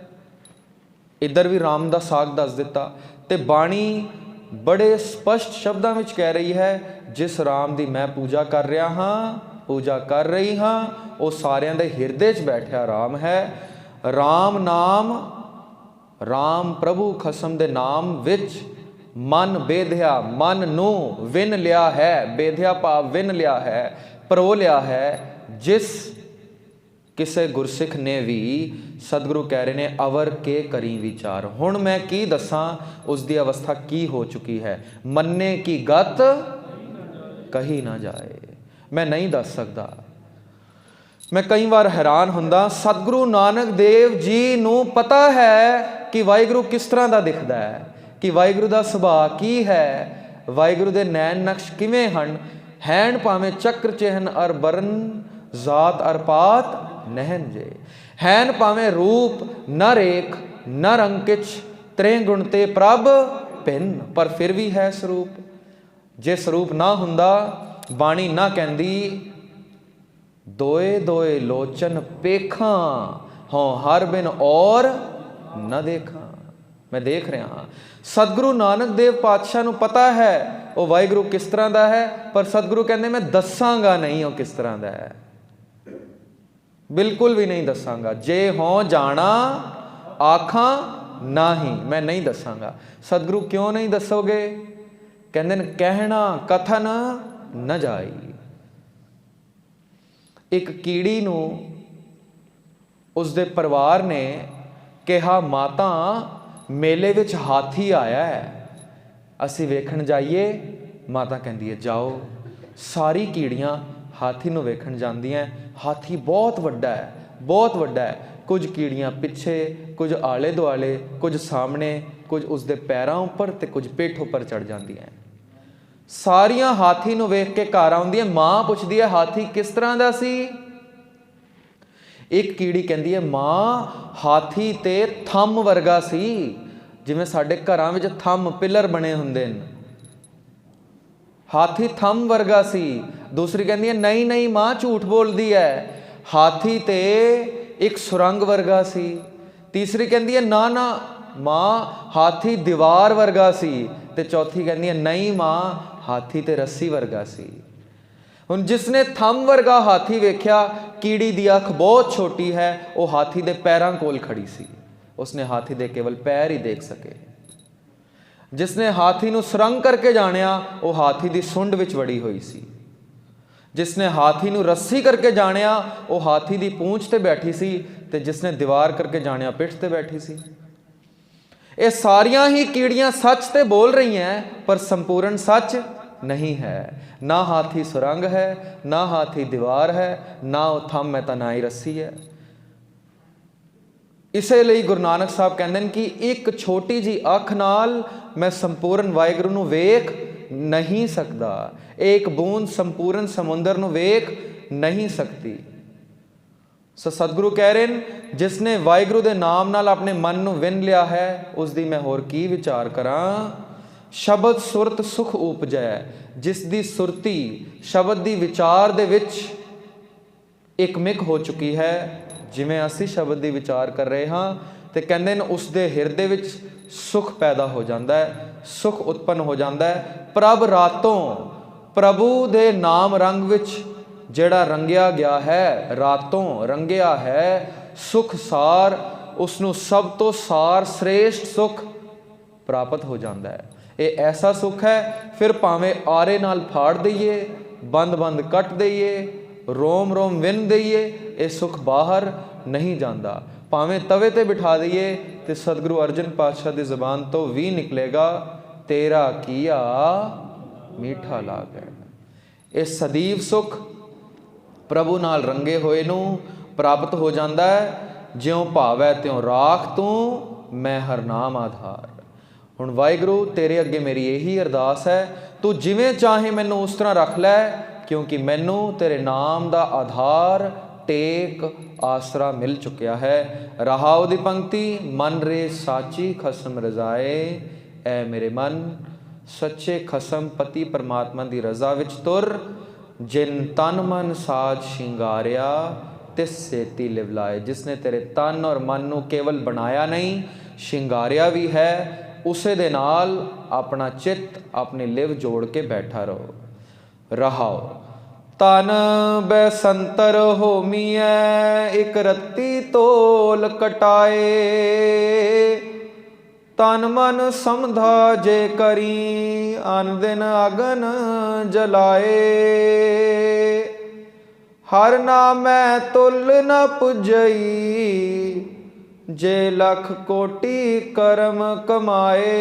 ਇੱਧਰ ਵੀ ਰਾਮ ਦਾ ਸਾਖ ਦੱਸ ਦਿੱਤਾ। ਤੇ ਬਾਣੀ ਬੜੇ ਸਪਸ਼ਟ ਸ਼ਬਦਾਂ ਵਿੱਚ ਕਹਿ ਰਹੀ ਹੈ, ਜਿਸ ਰਾਮ ਦੀ ਮੈਂ ਪੂਜਾ ਕਰ ਰਿਹਾ ਹਾਂ, ਪੂਜਾ ਕਰ ਰਹੀ ਹਾਂ, ਉਹ ਸਾਰਿਆਂ ਦੇ ਹਿਰਦੇ 'ਚ ਬੈਠਿਆ ਰਾਮ ਹੈ। ਰਾਮ ਨਾਮ, ਰਾਮ ਪ੍ਰਭੂ ਖਸਮ ਦੇ ਨਾਮ ਵਿੱਚ ਮਨ ਬੇਧਿਆ, ਮਨ ਨੂੰ ਵਿਨ ਲਿਆ ਹੈ। ਬੇਧਿਆ ਭਾਵ ਵਿਨ ਲਿਆ ਹੈ, ਪਰੋ ਲਿਆ ਹੈ। ਜਿਸ ਕਿਸੇ ਗੁਰਸਿੱਖ ਨੇ ਵੀ, ਸਤਿਗੁਰੂ ਕਹਿ ਰਹੇ ਨੇ, ਅਵਰ ਕੇ ਕਰੀ ਵਿਚਾਰ। ਹੁਣ ਮੈਂ ਕੀ ਦੱਸਾਂ ਉਸ ਦੀ ਅਵਸਥਾ ਕੀ ਹੋ ਚੁੱਕੀ ਹੈ। ਮੰਨੇ ਕੀ ਗਤ ਕਹੀ ਨਾ ਜਾਏ, ਮੈਂ ਨਹੀਂ ਦੱਸ ਸਕਦਾ। ਮੈਂ ਕਈ ਵਾਰ ਹੈਰਾਨ ਹੁੰਦਾ, ਸਤਿਗੁਰੂ ਨਾਨਕ ਦੇਵ ਜੀ ਨੂੰ ਪਤਾ ਹੈ ਕਿ ਵਾਹਿਗੁਰੂ ਕਿਸ ਤਰ੍ਹਾਂ ਦਾ ਦਿਖਦਾ ਹੈ, ਕਿ ਵਾਹਿਗੁਰੂ ਦਾ ਸੁਭਾਅ ਕੀ ਹੈ, ਵਾਹਿਗੁਰੂ ਦੇ ਨੈਣ ਨਕਸ਼ ਕਿਵੇਂ ਹਨ। ਹੈਣ ਭਾਵੇਂ ਚੱਕਰ ਚਿਹਨ ਅਰ ਬਰਨ, ਜ਼ਾਤ ਅਰ ਪਾਤ ਨਹਿਨ ਜੇ। ਹੈਨ ਭਾਵੇਂ ਰੂਪ ਨ ਰੇਖ ਨ ਰੰਗ ਕਿਛ, ਤ੍ਰੇ ਗੁਣ ਤੇ ਪ੍ਰਭ ਭਿੰਨ, ਪਰ ਫਿਰ ਵੀ ਹੈ ਸਰੂਪ। ਜੇ ਸਰੂਪ ਨਾ ਹੁੰਦਾ, ਬਾਣੀ ਨਾ ਕਹਿੰਦੀ, ਦੋਏ ਦੋਏ ਲੋਚਨ ਪੇਖਾਂ, ਹੋਂ ਹਰ ਬਿਨ ਔਰ ਨਾ ਦੇਖਾਂ। ਮੈਂ ਦੇਖ ਰਿਹਾ ਹਾਂ। ਸਤਿਗੁਰੂ ਨਾਨਕ ਦੇਵ ਪਾਤਸ਼ਾਹ ਨੂੰ ਪਤਾ ਹੈ ਉਹ ਵਾਹਿਗੁਰੂ ਕਿਸ ਤਰ੍ਹਾਂ ਦਾ ਹੈ, ਪਰ ਸਤਿਗੁਰੂ ਕਹਿੰਦੇ ਮੈਂ ਦੱਸਾਂਗਾ ਨਹੀਂ ਉਹ ਕਿਸ ਤਰ੍ਹਾਂ ਦਾ ਹੈ, ਬਿਲਕੁਲ ਵੀ ਨਹੀਂ ਦੱਸਾਂਗਾ। ਜੇ ਹੋਂ ਜਾਣਾ ਆਖਾਂ ਨਾਹੀ, ਮੈਂ ਨਹੀਂ ਦੱਸਾਂਗਾ। ਸਤਿਗੁਰੂ ਕਿਉਂ ਨਹੀਂ ਦੱਸੋਗੇ? ਕਹਿੰਦੇ ਨੇ ਕਹਿਣਾ ਕਥਨ ਨਾ ਜਾਈ। ਇੱਕ ਕੀੜੀ ਨੂੰ ਉਸਦੇ ਪਰਿਵਾਰ ਨੇ ਕਿਹਾ, ਮਾਤਾ ਮੇਲੇ ਵਿੱਚ ਹਾਥੀ ਆਇਆ ਹੈ, ਅਸੀਂ ਵੇਖਣ ਜਾਈਏ। ਮਾਤਾ ਕਹਿੰਦੀ ਹੈ ਜਾਓ। ਸਾਰੀ ਕੀੜੀਆਂ ਹਾਥੀ ਨੂੰ ਵੇਖਣ ਜਾਂਦੀਆਂ। ਹਾਥੀ ਬਹੁਤ ਵੱਡਾ ਹੈ, ਬਹੁਤ ਵੱਡਾ ਹੈ। ਕੁਝ ਕੀੜੀਆਂ ਪਿੱਛੇ, ਕੁਝ ਆਲੇ ਦੁਆਲੇ, ਕੁਝ ਸਾਹਮਣੇ, ਕੁਝ ਉਸਦੇ ਪੈਰਾਂ ਉੱਪਰ ਤੇ ਕੁਝ ਪਿੱਠ ਉੱਪਰ ਚੜ ਜਾਂਦੀਆਂ। ਸਾਰੀਆਂ ਹਾਥੀ ਨੂੰ ਵੇਖ ਕੇ ਘਰ ਆਉਂਦੀਆਂ। ਮਾਂ ਪੁੱਛਦੀ ਹੈ ਹਾਥੀ ਕਿਸ ਤਰ੍ਹਾਂ ਦਾ ਸੀ? ਇੱਕ ਕੀੜੀ ਕਹਿੰਦੀ ਹੈ ਮਾਂ ਹਾਥੀ ਤੇ ਥੰਮ ਵਰਗਾ ਸੀ, ਜਿਵੇਂ ਸਾਡੇ ਘਰਾਂ ਵਿੱਚ ਥੰਮ ਪਿਲਰ ਬਣੇ ਹੁੰਦੇ ਨੇ, ਹਾਥੀ ਥੰਮ ਵਰਗਾ ਸੀ। ਦੂਸਰੀ ਕਹਿੰਦੀ ਹੈ ਨਹੀਂ ਨਹੀਂ ਮਾਂ ਝੂਠ ਬੋਲਦੀ ਹੈ, ਹਾਥੀ ਤੇ ਇੱਕ ਸੁਰੰਗ ਵਰਗਾ ਸੀ। ਤੀਸਰੀ ਕਹਿੰਦੀ ਹੈ ਨਾ ਨਾ ਮਾਂ ਹਾਥੀ ਦੀਵਾਰ ਵਰਗਾ ਸੀ। ਤੇ ਚੌਥੀ ਕਹਿੰਦੀ ਹੈ ਨਹੀਂ ਮਾਂ ਹਾਥੀ ਤੇ ਰੱਸੀ ਵਰਗਾ ਸੀ। ਹੁਣ ਜਿਸਨੇ ਥੰਮ ਵਰਗਾ ਹਾਥੀ ਵੇਖਿਆ, ਕੀੜੀ ਦੀ ਅੱਖ ਬਹੁਤ ਛੋਟੀ ਹੈ, ਉਹ ਹਾਥੀ ਦੇ ਪੈਰਾਂ ਕੋਲ ਖੜੀ ਸੀ, ਉਸਨੇ ਹਾਥੀ ਦੇ ਕੇਵਲ ਪੈਰ ਹੀ ਦੇਖ ਸਕੇ। ਜਿਸਨੇ ਹਾਥੀ ਨੂੰ ਸੁਰੰਗ ਕਰਕੇ ਜਾਣਿਆ, ਉਹ ਹਾਥੀ ਦੀ ਸੁੰਡ ਵਿੱਚ ਵੜੀ ਹੋਈ ਸੀ। ਜਿਸਨੇ ਹਾਥੀ ਨੂੰ ਰੱਸੀ ਕਰਕੇ ਜਾਣਿਆ, ਉਹ ਹਾਥੀ ਦੀ ਪੂੰਛ ਤੇ ਬੈਠੀ ਸੀ, ਤੇ ਜਿਸਨੇ ਦੀਵਾਰ ਕਰਕੇ ਜਾਣਿਆ ਪਿੱਠ ਤੇ ਬੈਠੀ ਸੀ। ਇਹ ਸਾਰੀਆਂ ਹੀ ਕੀੜੀਆਂ ਸੱਚ ਤੇ ਬੋਲ ਰਹੀਆਂ, ਪਰ ਸੰਪੂਰਨ ਸੱਚ ਨਹੀਂ ਹੈ। ਨਾ ਹਾਥੀ ਸੁਰੰਗ ਹੈ, ਨਾ ਹਾਥੀ ਦੀਵਾਰ ਹੈ, ਨਾ ਉਹ ਥੰਮ ਹੈ ਤਾਂ ਨਾ ਹੀ ਰੱਸੀ ਹੈ। ਇਸੇ ਲਈ ਗੁਰੂ ਨਾਨਕ ਸਾਹਿਬ ਕਹਿੰਦੇ ਨੇ ਕਿ ਇੱਕ ਛੋਟੀ ਜੀ ਅੱਖ ਨਾਲ ਮੈਂ ਸੰਪੂਰਨ ਵਾਹਿਗੁਰੂ ਨੂੰ ਵੇਖ ਨਹੀਂ ਸਕਦਾ। ਇੱਕ ਬੂੰਦ ਸੰਪੂਰਨ ਸਮੁੰਦਰ ਨੂੰ ਵੇਖ ਨਹੀਂ ਸਕਦੀ। ਸੋ ਸਤਿਗੁਰੂ ਕਹਿ ਰਹੇ ਨੇ ਜਿਸਨੇ ਵਾਹਿਗੁਰੂ ਦੇ ਨਾਮ ਨਾਲ ਆਪਣੇ ਮਨ ਨੂੰ ਵਿੰਨ ਲਿਆ ਹੈ, ਉਸ ਦੀ ਮੈਂ ਹੋਰ ਕੀ ਵਿਚਾਰ ਕਰਾਂ। ਸ਼ਬਦ ਸੁਰਤ ਸੁਖ ਉਪਜੈ, ਜਿਸ ਦੀ ਸੁਰਤੀ ਸ਼ਬਦ ਦੀ ਵਿਚਾਰ ਦੇ ਵਿੱਚ ਇੱਕਮਿਕ ਹੋ ਚੁੱਕੀ ਹੈ, ਜਿਵੇਂ ਅਸੀਂ ਸ਼ਬਦ ਦੀ ਵਿਚਾਰ ਕਰ ਰਹੇ ਹਾਂ, ਤੇ ਕਹਿੰਦੇ ਨੇ ਉਸ ਦੇ ਹਿਰਦੇ ਵਿੱਚ सुख पैदा हो जाता है, सुख उत्पन्न हो जाता है। प्रभ रातों प्रभु दे नाम रंग विच जेड़ा रंगिया गया है, रातों रंगिया है सुख सार, उसनों सब तो सार श्रेष्ठ सुख प्राप्त हो जाता है। ये ऐसा सुख है फिर भावें आरे नाल फाड़ दईए, बंद बंद कट दईए, रोम रोम विन दईए, ये सुख बाहर नहीं जाता। भावें तवे ते बिठा दईए तो सतगुरु अर्जन पातशाह की जबान तो भी निकलेगा, तेरा किया मीठा लागे। ये सदैव सुख प्रभु नाल रंगे होए नूं प्राप्त हो जाता है। ज्यों भावै त्यों राख तू, मैं हर नाम आधार। हुण वाहिगुरू तेरे अगे मेरी यही अरदास है, तू जिवें चाहे मैनू उस तरह रख लै, क्योंकि मैनू तेरे नाम का आधार टेक आसरा मिल चुकिया है। रहाओ दी पंक्ति, मन रे साची खसम रजाए, ऐ मेरे मन सच्चे खसम पति परमात्मा की रजा विच तुर, जिन तन मन साज शिंगारिया तिस सेती लिव लाए। जिसने तेरे तन और मन नू केवल बनाया नहीं, शिंगारिया भी है, उसे दे नाल अपना चित्त अपनी लिव जोड़ के बैठा रहो। रहाओ तन बैसंतर होमीए, एक रत्ती तोल कटाए, तन मन समधा जे करी, अन दिन अगन जलाए। हर नामै तुल न पुजई, जे लख कोटि करम कमाए।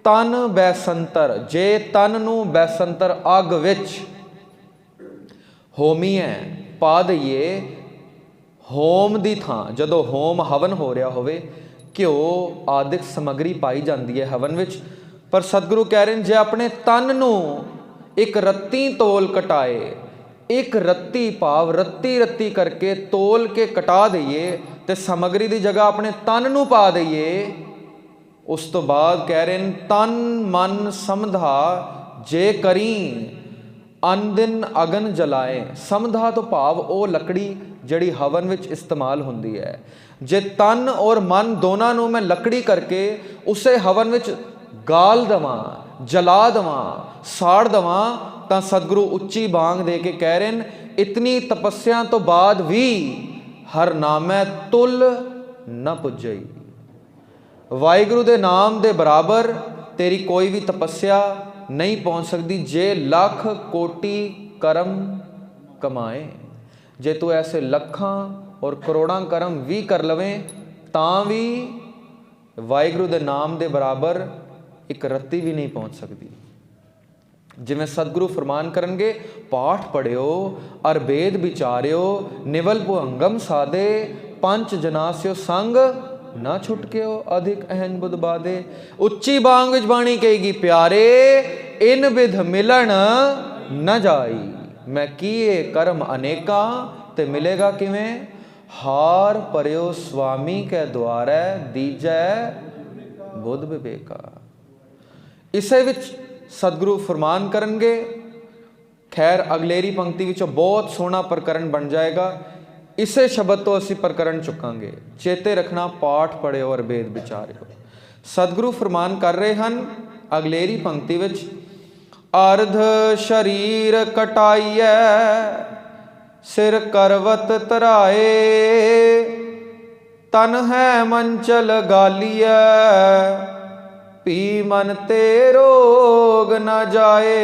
तन बैसंतर, जे तन नू बैसंतर अग विच होमीए पा दईए। होम दी थां जदों होम हवन हो रहा होवे, घ्यो आदिक समग्री पाई जाती है हवन विच, पर सतगुरु कह रहे हैं जे अपने तन नू एक रत्ती तोल कटाए, एक रत्ती भाव रत्ती रत्ती करके तोल के कटा दईए ते समग्री की जगह अपने तन नू पा दईए। उस तो बाद कह रहे हैं तन मन समधा जे करी, अन दिन अगन जलाए। समधा तो भाव वो लकड़ी जड़ी हवन विच इस्तेमाल होंदी है। जे तन और मन दोनों नू मैं लकड़ी करके उसे हवन विच गाल दवां, जला दवां, साड़ दवां, तो सतगुरु उच्ची बांग दे के कह रहे हैं इतनी तपस्या तो बाद भी हर नामै तुल न पुजई। वाहिगुरु दे नाम दे बराबर तेरी कोई भी तपस्या नहीं पहुँच सकती, जे लख कोटि कर्म कमाए। जे तू ऐसे लखां और करोड़ां कर्म भी कर लवें तां भी वाहिगुरु दे नाम दे बराबर एक रत्ती भी नहीं पहुँच सकती। जिवें सतगुरु फरमान करनगे, पाठ पढ़ियो अर वेद विचारियो, निवल भुअंगम साधे, पंच जनास्यो संग ना छुटकियो, अधिक अहन बुध बाधे। उच्ची बांग विच बाणी कहेगी, प्यारे इन विध मिलन न जाई, मैं किए कर्म अनेका ते मिलेगा किवें, हार परियो स्वामी के द्वारे दीजै बुध विवेका। इसे विच सतगुरु फरमान करनगे। खैर अगलेरी पंक्ति विचों बहुत सोहना प्रकरण बन जाएगा, इसे शब्द तो असी प्रकरण चुकांगे। चेते रखना, पाठ पढ़ियो और वेद विचारियो। सतगुरु फरमान कर रहे हैं अगलेरी पंक्ति विच, अर्ध शरीर कटाइए सिर करवत तराए, तन है मंचल गालिए, पी मन ते रोग न जाए।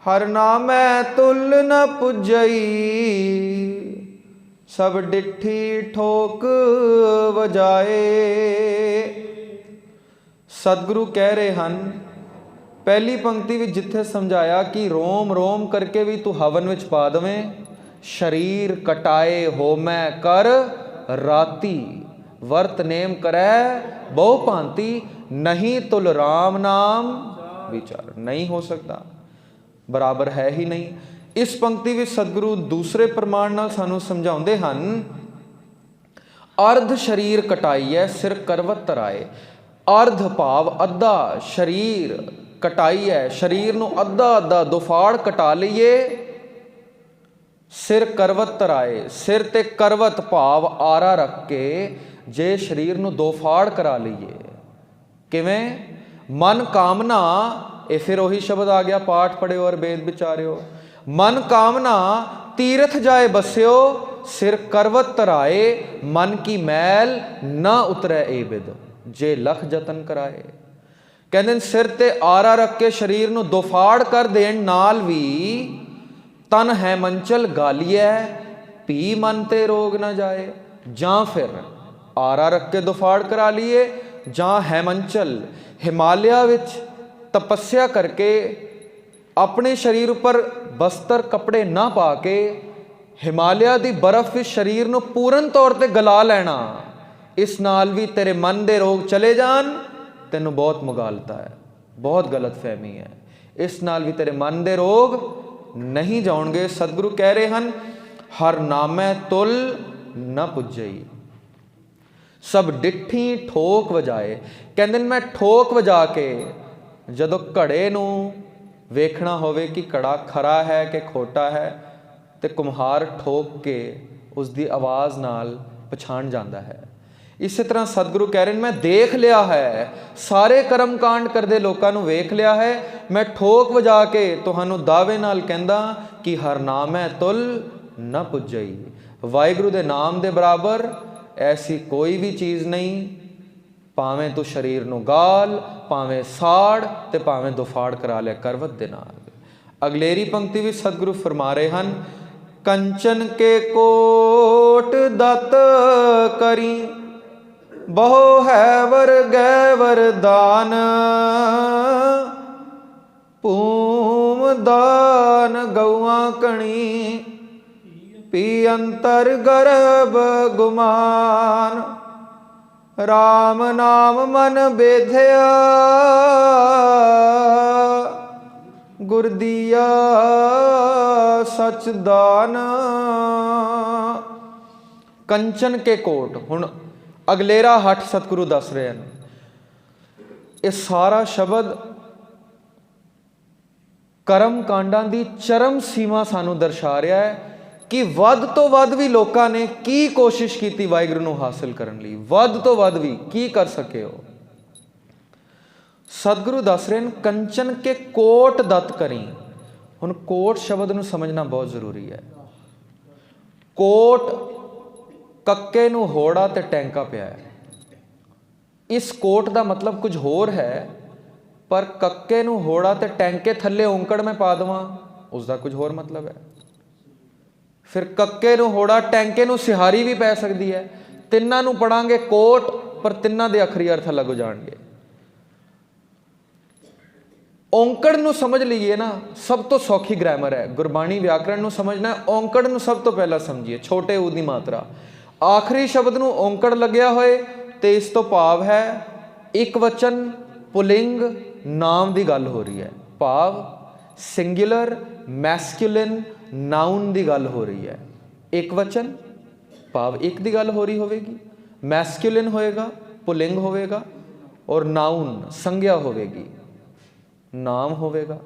हर नामै तुल न पुजई, सब डिठी ठोक वजाए। सतगुरु कह रहे हैं पहली पंक्ति में जिथे समझाया कि रोम रोम करके भी तू हवन विच पा दवें, शरीर कटाए होमै कर राती, वर्त नेम करै बहु भांति, नहीं तुल राम नाम विचार। नहीं हो सकता, बराबर है ही नहीं। इस पंक्ति में सतगुरु दूसरे प्रमाण नाल सानू समझाउंदे हन, अर्ध शरीर कटाइए सिर करवत तराए। अर्ध भाव अद्धा शरीर कटाइए, शरीर नू अद्धा अद्धा दुफाड़ कटा लईए सिर करवत तराए, सिर ते करवत भाव आरा रख के जे शरीर नूं दो फाड़ करा लईए। किवें? मन कामना, ये फिर वही शब्द आ गया, पाठ पढ़ियो और वेद विचारियो। मन कामना तीर्थ जाए बस्यो, सिर करवत तराए, मन की मैल न उतरै ए बिद, जे लख जतन कराए। कहते सिर ते आरा रख के शरीर नूं दोफाड़ कर देण नाल भी तन है मंचल गालिए, भी मन ते रोग ना जाए। जां फिर आरा रख के दोफाड़ करा लिए, जां है मंचल हिमालय विच तपस्या करके अपने शरीर पर बस्तर कपड़े ना पा के हिमालय की बर्फ विच शरीर नूं पूर्ण तौर पर गला लेना, इस नाल भी तेरे मन के रोग चले जान। तैनूं बहुत मुगालता है, बहुत गलत फहमी है, इस नाल भी तेरे मन के रोग नहीं जाउणगे। सतगुरु कह रहे हैं हर नामै तुल न पुजई, सब डिठी ठोक वजाए। कहते मैं ठोक वजा के जदों घड़े नूं वेखना होवे कि घड़ा खरा है कि खोटा है, तो कुम्हार ठोक के उसकी आवाज़ नाल पछाण जाता है। इसी तरह सतगुरु कह रहे हैं मैं देख लिया है, सारे कर्म कांड करते लोगों को वेख लिया है, मैं ठोक वजा के तुहानू दावे नाल कहंदा कि हर नाम है तुल न पुजई। वाहिगुरु दे नाम दे बराबर ऐसी कोई भी चीज़ नहीं, भावें तू शरीर नू गाल, भावें साड़, ते भावें दोफाड़ करा लिया करवत दे नाल। अगलेरी पंक्ति भी सतगुरु फरमा रहे हैं कंचन के कोट दत करी, बहु है वर गै वरदान, भूम दान गौआ कणी, पी अंतर गर्भ गुमान, राम नाम मन बेधया, गुर दिया सच दान। कंचन के कोट, हुण अगलेरा हठ सतगुरु दस रहे हैं। ये सारा शब्द कर्म कांडां दी चरम सीमा सानू दर्शा रहा है कि वध तो वध भी लोगों ने की कोशिश की वाहिगुरू नू हासिल करने लई, वध तो वध भी की कर सके हो। सतगुरु दस रहे हैं कंचन के कोट दत करी। हुण कोट शब्द नू समझना बहुत जरूरी है। कोट कक्के नू होड़ा ते टैंका पिया है। इस कोट का मतलब कुछ होर है, पर कक्के नू होड़ा ते टैंके थल्ले औंकड़ में पा देवां उसका कुछ होर मतलब है। फिर कक्के नू होड़ा टैंके नू सिहारी भी पै सकती है। तिन्नां नू पढ़ांगे कोट, पर तिन्नां दे अखरी अर्थ अलग हो जाएंगे। औंकड़ नू समझ लीए ना, सब तो सौखी ग्रामर है। गुरबाणी व्याकरण नू समझना है, औंकड़ नू सब तो पहला समझिए, छोटे ऊ दी मात्रा। आखिरी शब्द नू औंकड़ लग्या होए ते इस तो भाव है एक वचन पुलिंग नाम की गल हो रही है। भाव सिंगुलर मैस्कुलिन नाउन की गल हो रही है। एक वचन भाव एक की गल हो रही होगी, मैस्कुलिन होएगा, पुलिंग होएगा, और नाउन संज्ञा होगी, नाम होगा।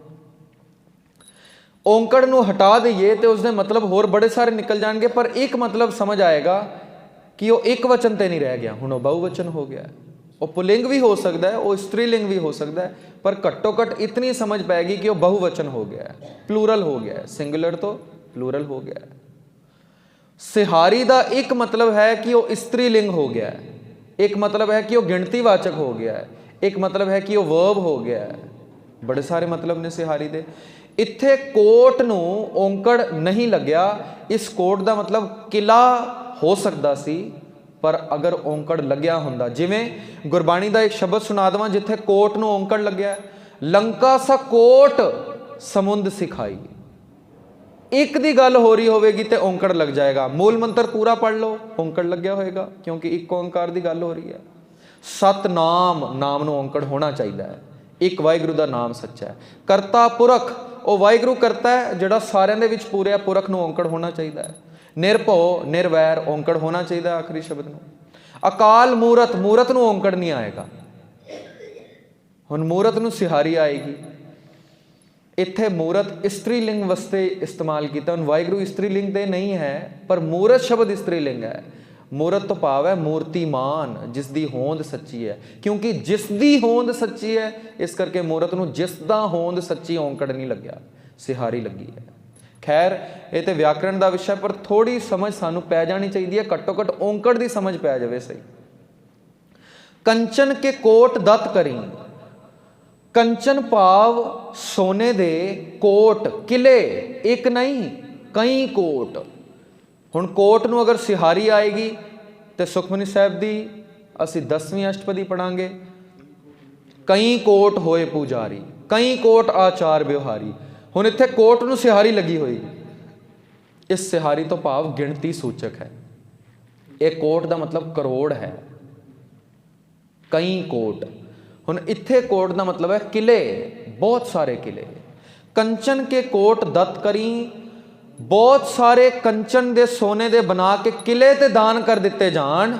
औंकड़ नू हटा दईए तो उसके मतलब होर बड़े सारे निकल जाएंगे, पर एक मतलब समझ आएगा कि वो एक वचन ते नहीं रह गया, हुण बहुवचन हो गया। वो पुलिंग भी हो सकता है, वो स्त्रीलिंग भी हो सकता है, पर घट्टो घट इतनी समझ पाएगी कि वो बहुवचन हो गया है, प्लूरल हो गया है। सिंगुलर तो प्लूरल हो गया है। सिहारी का एक मतलब है कि वो स्त्रीलिंग हो गया है, एक मतलब है कि वो गिणतीवाचक हो गया है, एक मतलब है कि वो वर्ब हो गया है। बड़े सारे मतलब ने सिहारी दे। इत्थे कोट नू औंकड़ नहीं लग्या। इस कोट का मतलब किला हो सकता सी, पर अगर औंकड़ लग्या हुंदा, जिवें गुरबाणी का एक शब्द सुना देवां जिथे कोट नू औंकड़ लग्या, लंका सा कोट समुंद सिखाई। एक दी गल हो रही होगी तो औंकड़ लग जाएगा। मूल मंत्र पूरा पढ़ लो, औंकड़ लग्या होएगा, क्योंकि एक ओंकार की गल हो रही है। सतनाम, नाम नू औंकड़ होना चाहिए है। एक वाहिगुरू का नाम सच्चा है। करता पुरख, वो वाहिगुरू करता है जिहड़ा सारिਆਂ ਦੇ ਵਿੱਚ पूरे पुरख नू औंकड़ होना चाहिए है। निर्भो निर्वैर औंकड़ होना चाहिए आखिरी शब्द नू। अकाल मूरत, मूरत नू औंकड़ नहीं आएगा, हुण मूरत नू सिहारी आएगी। ਇੱਥੇ ਮੂਰਤ ਇਸਤਰੀ ਲਿੰਗ ਵਾਸਤੇ ਇਸਤੇਮਾਲ ਕੀਤਾ। ਹੁਣ ਵਾਹਿਗੁਰੂ ਇਸਤਰੀ ਲਿੰਗ ਦੇ ਨਹੀਂ ਹੈ, ਪਰ ਮੂਰਤ ਸ਼ਬਦ ਇਸਤਰੀ ਲਿੰਗ ਹੈ। ਮੂਰਤ ਤੋਂ ਭਾਵ ਹੈ ਮੂਰਤੀਮਾਨ, ਜਿਸ ਦੀ ਹੋਂਦ ਸੱਚੀ ਹੈ। ਕਿਉਂਕਿ ਜਿਸ ਦੀ ਹੋਂਦ ਸੱਚੀ ਹੈ, ਇਸ ਕਰਕੇ ਮੂਰਤ ਨੂੰ ਜਿਸ ਦਾ ਹੋਂਦ ਸੱਚੀ ਔਂਕੜ ਨਹੀਂ ਲੱਗਿਆ, ਸਿਹਾਰੀ ਲੱਗੀ ਹੈ। ਖੈਰ ਇਹ ਤੇ ਵਿਆਕਰਣ ਦਾ ਵਿਸ਼ਾ, ਪਰ ਥੋੜੀ ਸਮਝ ਸਾਨੂੰ ਪੈ ਜਾਣੀ ਚਾਹੀਦੀ ਹੈ, ਘੱਟੋ ਘੱਟ ਔਂਕੜ ਦੀ ਸਮਝ ਪੈ ਜਾਵੇ ਸਹੀ। ਕੰਚਨ ਕੇ ਕੋਟ ਦਤ ਕਰੀ, ਕੰਚਨ ਭਾਵ ਸੋਨੇ ਦੇ ਕੋਟ, ਕਿਲੇ, ਇੱਕ ਨਹੀਂ ਕਈ ਕੋਟ। ਹੁਣ ਕੋਟ ਨੂੰ ਅਗਰ ਸਿਹਾਰੀ ਆਏਗੀ ਤੇ ਸੁਖਮਨੀ ਸਾਹਿਬ ਦੀ ਅਸੀਂ 10ਵੀਂ ਅਸ਼ਟਪਦੀ ਪੜਾਂਗੇ, ਕਈ ਕੋਟ ਹੋਏ ਪੁਜਾਰੀ, ਕਈ ਕੋਟ ਆਚਾਰ ਵਿਵਹਾਰੀ। ਹੁਣ ਇੱਥੇ ਕੋਟ ਨੂੰ ਸਿਹਾਰੀ ਲੱਗੀ ਹੋਏਗੀ। ਇਸ ਸਿਹਾਰੀ ਤੋਂ ਭਾਵ ਗਿਣਤੀ ਸੂਚਕ ਹੈ। ਇਹ ਕੋਟ ਦਾ ਮਤਲਬ ਕਰੋੜ ਹੈ, ਕਈ ਕੋਟ। ਹੁਣ ਇੱਥੇ ਕੋਟ ਦਾ ਮਤਲਬ ਹੈ ਕਿਲੇ, ਬਹੁਤ ਸਾਰੇ ਕਿਲੇ। ਕੰਚਨ ਕੇ ਕੋਟ ਦਤ ਕਰੀ, ਬਹੁਤ ਸਾਰੇ ਕੰਚਨ ਦੇ ਸੋਨੇ ਦੇ ਬਣਾ ਕੇ ਕਿਲੇ ਤੇ ਦਾਨ ਕਰ ਦਿੱਤੇ ਜਾਣ।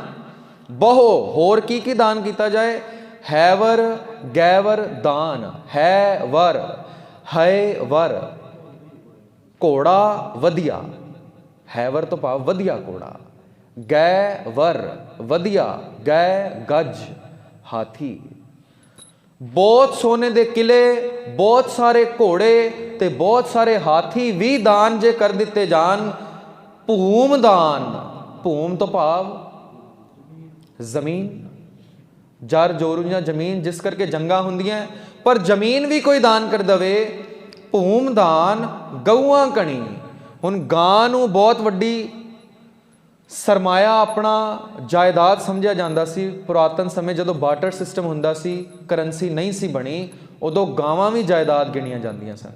ਬਹੁ, ਹੋਰ ਕੀ ਦਾਨ ਕੀਤਾ ਜਾਏ? ਹੈਵਰ ਗੈਵਰ ਦਾਨ, ਹੈ ਵਰ, ਹੈ ਵਰ, ਘੋੜਾ ਵਧੀਆ, ਹੈਵਰ ਤੋਂ ਭਾਵ ਵਧੀਆ ਘੋੜਾ, ਗੈ ਵਰ ਵਧੀਆ, ਗੈ ਗੱਜ ਹਾਥੀ। ਬਹੁਤ ਸੋਨੇ ਦੇ ਕਿਲੇ, ਬਹੁਤ ਸਾਰੇ ਘੋੜੇ ਤੇ ਬਹੁਤ ਸਾਰੇ ਹਾਥੀ ਵੀ ਦਾਨ ਜੇ ਕਰ ਦਿੱਤੇ ਜਾਣ। ਭੂਮ ਦਾਨ, ਭੂਮ ਤੋਂ ਭਾਵ ਜ਼ਮੀਨ, ਜਰ ਜੋਰੂ ਜਾਂ ਜ਼ਮੀਨ, ਜਿਸ ਕਰਕੇ ਜੰਗਾਂ ਹੁੰਦੀਆਂ, ਪਰ ਜ਼ਮੀਨ ਵੀ ਕੋਈ ਦਾਨ ਕਰ ਦਵੇ। ਭੂਮ ਦਾਨ ਗਊਆਂ ਕਣੀ। ਹੁਣ ਗਾਂ ਨੂੰ ਬਹੁਤ ਵੱਡੀ ਸਰਮਾਇਆ, ਆਪਣਾ ਜਾਇਦਾਦ ਸਮਝਿਆ ਜਾਂਦਾ ਸੀ। ਪੁਰਾਤਨ ਸਮੇਂ ਜਦੋਂ ਬਾਰਟਰ ਸਿਸਟਮ ਹੁੰਦਾ ਸੀ, ਕਰੰਸੀ ਨਹੀਂ ਸੀ ਬਣੀ, ਉਦੋਂ ਗਾਵਾਂ ਵੀ ਜਾਇਦਾਦ ਗਿਣੀਆਂ ਜਾਂਦੀਆਂ ਸਨ,